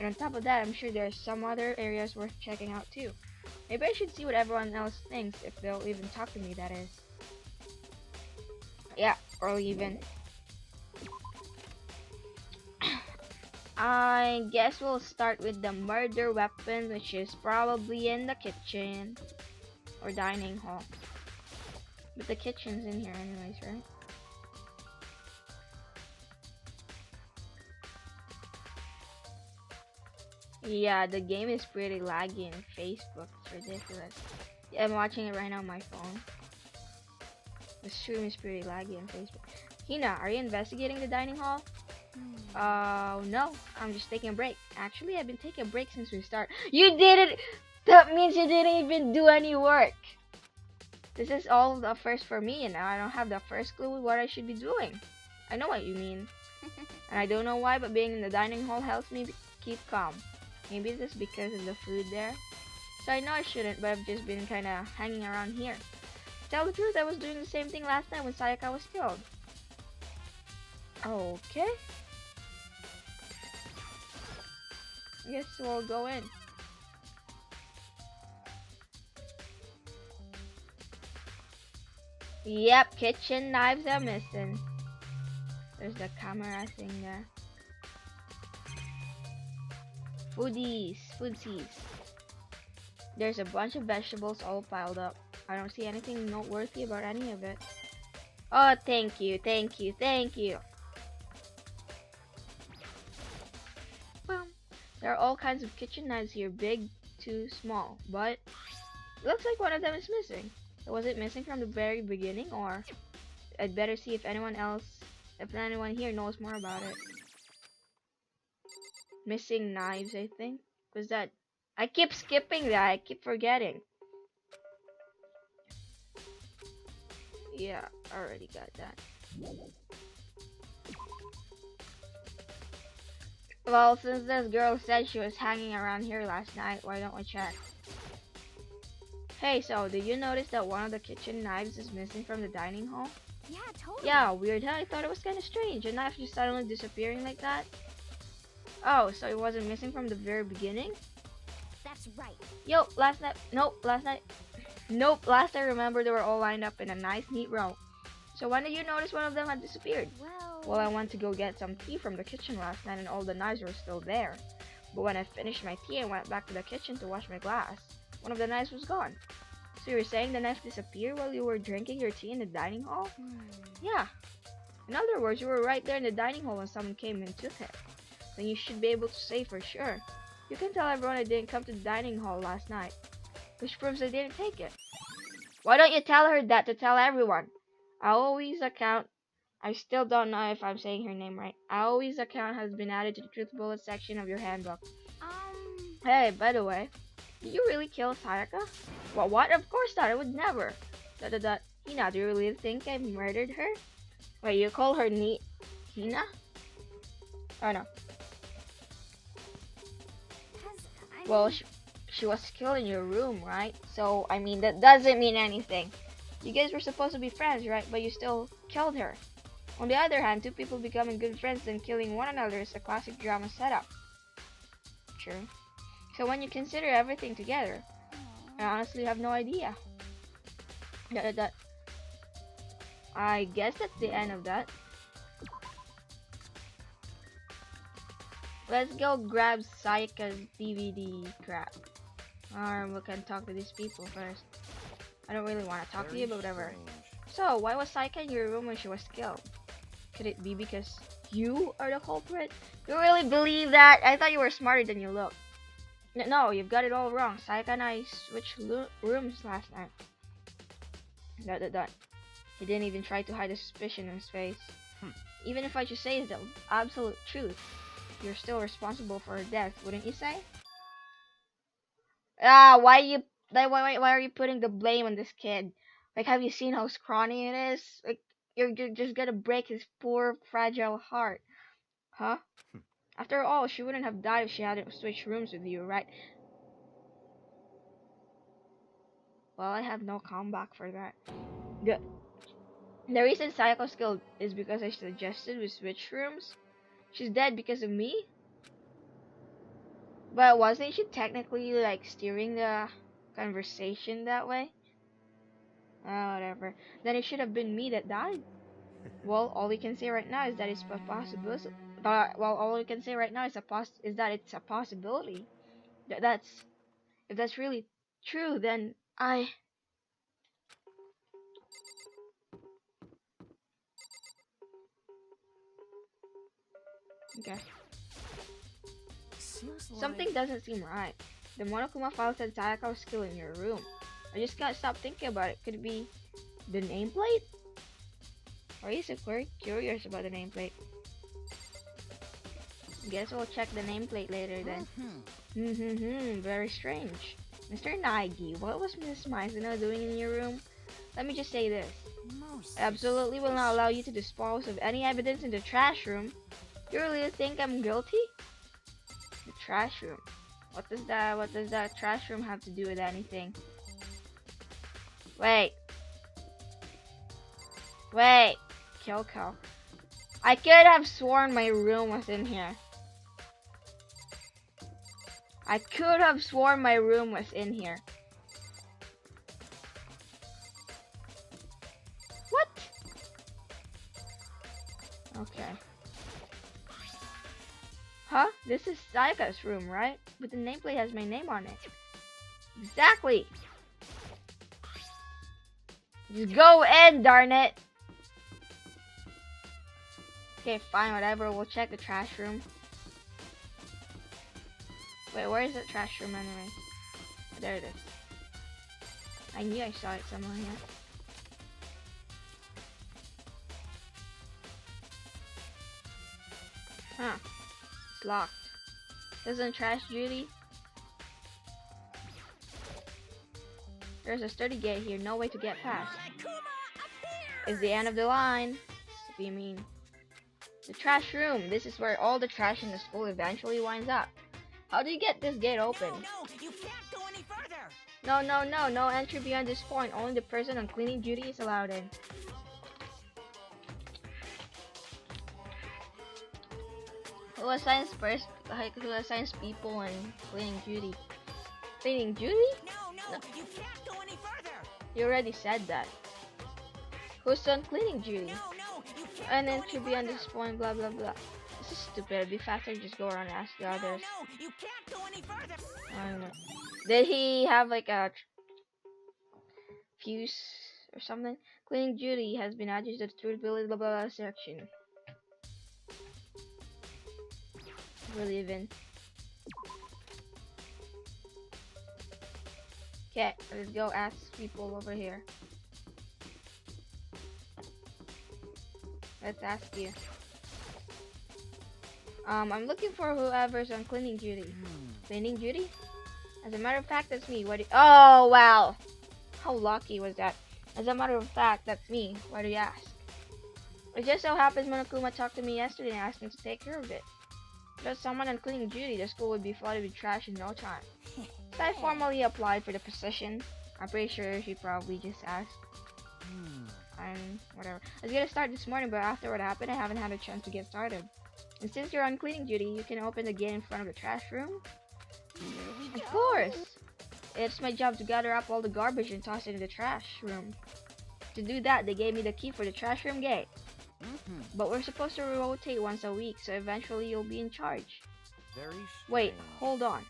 And on top of that, I'm sure there are some other areas worth checking out too. Maybe I should see what everyone else thinks, if they'll even talk to me, that is. Yeah, or even. I guess we'll start with the murder weapon, which is probably in the kitchen or dining hall. But the kitchen's in here anyways, right? Yeah, the game is pretty laggy in Facebook. It's ridiculous. Yeah, I'm watching it right now on my phone. The stream is pretty laggy on Facebook. Hina, are you investigating the dining hall? No, I'm just taking a break. Actually, I've been taking a break since we started. You did it! That means you didn't even do any work. This is all the first for me, and now I don't have the first clue what I should be doing. I know what you mean. And I don't know why, but being in the dining hall helps me keep calm. Maybe it's because of the food there. So I know I shouldn't, but I've just been kinda hanging around here. To tell the truth, I was doing the same thing last night when Sayaka was killed. Okay. I guess we'll go in. Yep, kitchen knives are missing. There's the camera thing there. Foodies. There's a bunch of vegetables all piled up. I don't see anything noteworthy about any of it. Oh, thank you. Well, there are all kinds of kitchen knives here, big to small, but it looks like one of them is missing. Was it missing from the very beginning, or I'd better see if anyone here knows more about it. Missing knives, I think. Was that? I keep skipping that. I keep forgetting. Yeah, already got that. Well, since this girl said she was hanging around here last night, why don't we check? Hey, so did you notice that one of the kitchen knives is missing from the dining hall? Yeah, totally. Yeah, weird, huh? I thought it was kind of strange. A knife just suddenly disappearing like that. Oh, so it wasn't missing from the very beginning? That's right. Yo, last night, last I remember they were all lined up in a nice, neat row. So when did you notice one of them had disappeared? Well, I went to go get some tea from the kitchen last night and all the knives were still there. But when I finished my tea, I went back to the kitchen to wash my glass. One of the knives was gone. So you're saying the knife disappeared while you were drinking your tea in the dining hall? Yeah. In other words, you were right there in the dining hall when someone came and took it. Then you should be able to say for sure. You can tell everyone I didn't come to the dining hall last night, which proves I didn't take it. Why don't you tell her that to tell everyone? I always account. I still don't know if I'm saying her name right. I always account has been added to the truth bullet section of your handbook. Hey, by the way, did you really kill Sayaka? Well, what? Of course not. I would never. Hina, do you really think I murdered her? Wait, you call her Hina? Oh no. Well, she was killed in your room, right? So, I mean, that doesn't mean anything. You guys were supposed to be friends, right? But you still killed her. On the other hand, two people becoming good friends and killing one another is a classic drama setup. True. So when you consider everything together, I honestly have no idea. I guess that's the end of that. Let's go grab Sayaka's DVD crap. Or we can talk to these people first. I don't really want to talk to you, but whatever. So, why was Sayaka in your room when she was killed? Could it be because you are the culprit? You really believe that? I thought you were smarter than you look. No, you've got it all wrong. Sayaka and I switched rooms last night. He didn't even try to hide the suspicion in his face. Even if what you say is the absolute truth, you're still responsible for her death, wouldn't you say? Why are you putting the blame on this kid? Like, have you seen how scrawny it is? Like, you're just gonna break his poor, fragile heart. Huh? After all, she wouldn't have died if she hadn't switched rooms with you, right? Well, I have no comeback for that. Good. The reason Sayako's killed is because I suggested we switch rooms. She's dead because of me? But wasn't she technically, like, steering the conversation that way? Whatever. Then it should have been me that died. Well, all we can say right now is that it's a possibility. All we can say right now is that it's a possibility. That's if that's really true, then I. Okay. Something doesn't seem right. The Monokuma file said Sayaka was killed in your room. I just can't stop thinking about it. Could it be the nameplate? Or are you so curious about the nameplate? Guess we'll check the nameplate later then. Very strange. Mr. Naigi, what was Miss Mizuna doing in your room? Let me just say this. I absolutely will not allow you to dispose of any evidence in the trash room. You really think I'm guilty? The trash room. What does that trash room have to do with anything? Wait. Kyoko. I could have sworn my room was in here. I could have sworn my room was in here. What? Okay. Huh? This is Sayaka's room, right? But the nameplate has my name on it. Exactly! Just go in, darn it! Okay, fine, whatever. We'll check the trash room. Wait, where is the trash room anyway? Oh, there it is. I knew I saw it somewhere here. Huh. It's locked. Doesn't trash duty? There's a sturdy gate here, no way to get past. It's the end of the line. What do you mean? The trash room. This is where all the trash in the school eventually winds up. How do you get this gate open? No, you can't go any further. No entry beyond this point. Only the person on cleaning duty is allowed in. Who assigns people on cleaning duty? Cleaning duty? No, you can't go any further. You already said that. Who's on cleaning duty? No, you can't And go then any to be on further. this point, blah blah blah. This is stupid. It'd be faster to just go around and ask the others. No, you can't go any further. I don't know. Did he have like a fuse or something. Cleaning duty has been added to the truthability blah blah blah section. We're leaving. Okay, let's go ask people over here. Let's ask you. I'm looking for whoever's on cleaning duty. Cleaning duty? As a matter of fact, that's me. Oh, wow. How lucky was that? As a matter of fact, that's me. Why do you ask? It just so happens Monokuma talked to me yesterday and asked me to take care of it. If there's someone on cleaning duty, the school would be flooded with trash in no time. So I formally applied for the position. I'm pretty sure she probably just asked. And whatever. I was gonna start this morning, but after what happened, I haven't had a chance to get started. And since you're on cleaning duty, you can open the gate in front of the trash room. Of course! It's my job to gather up all the garbage and toss it in the trash room. To do that, they gave me the key for the trash room gate. But we're supposed to rotate once a week, so eventually you'll be in charge. Wait, hold on.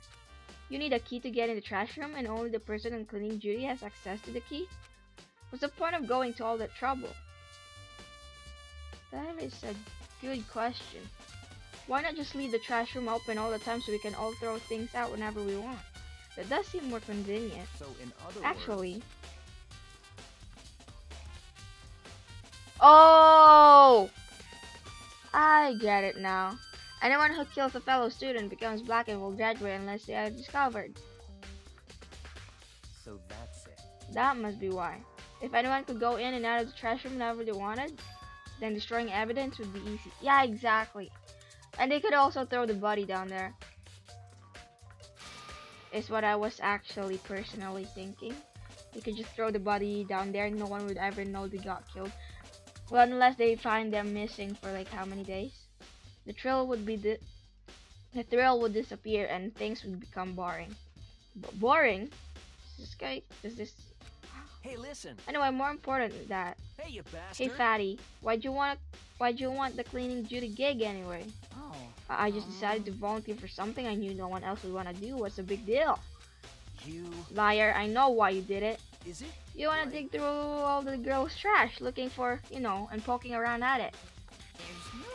You need a key to get in the trash room, and only the person on cleaning duty has access to the key? What's the point of going to all that trouble? That is a good question. Why not just leave the trash room open all the time so we can all throw things out whenever we want? That does seem more convenient. So in other Actually. words, Oh! I get it now. Anyone who kills a fellow student becomes black and will graduate unless they are discovered. so that's it. That must be why. If anyone could go in and out of the trash room whenever they wanted, then destroying evidence would be easy. Yeah, exactly. And they could also throw the body down there. Is what I was actually personally thinking. They could just throw the body down there and no one would ever know they got killed. Well, unless they find them missing for like how many days? The thrill would disappear and things would become boring. Boring? Does this Hey, listen. Anyway, more important than that. Hey, you bastard. Hey fatty, why'd you want the cleaning duty gig anyway? Oh. I just decided to volunteer for something I knew no one else would want to do. What's the big deal? You. Liar, I know why you did it. Is it? You want to dig through all the girls' trash looking for, and poking around at it.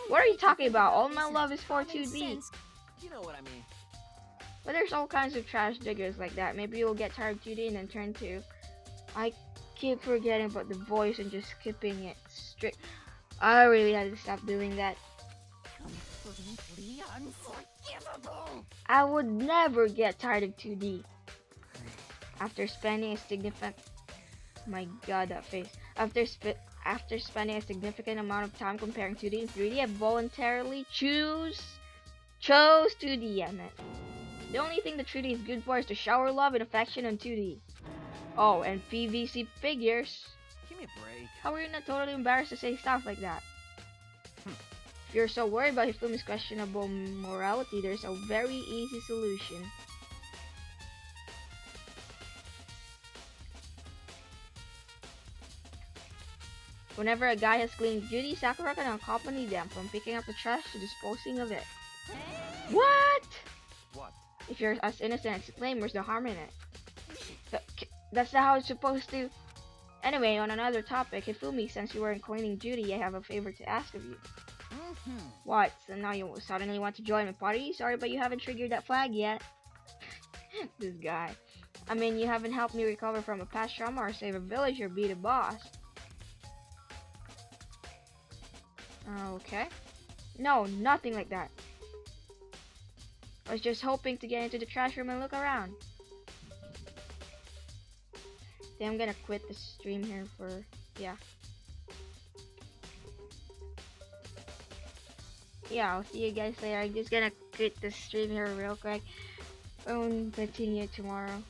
What are you talking about? All my love is for 2D. You know what I mean. But there's all kinds of trash diggers like that. Maybe you'll get tired of 2D and then turn to. I keep forgetting about the voice and just skipping it straight. I really had to stop doing that. Completely unforgivable. I would never get tired of 2D. After spending a significant After spending a significant amount of time comparing 2D and 3D, I voluntarily chose 2D. I meant. The only thing the 3D is good for is to shower love and affection on 2D. Oh, and PVC figures. Give me a break. How are you not totally embarrassed to say stuff like that? If you're so worried about Hifumi's questionable morality, there's a very easy solution. Whenever a guy has cleaning duty, Sakura can accompany them from picking up the trash to disposing of it. What? What? If you're as innocent as you claim, where's the harm in it? That's not how it's supposed to. Anyway, on another topic, Hifumi, since you were in cleaning duty, I have a favor to ask of you. What? So now you suddenly want to join my party? Sorry, but you haven't triggered that flag yet. This guy. I mean, you haven't helped me recover from a past trauma or save a village or beat a boss. Okay. No, nothing like that. I was just hoping to get into the trash room and look around. Then I'm gonna quit the stream here for, yeah. Yeah, I'll see you guys later. I'm just gonna quit the stream here real quick. And continue tomorrow.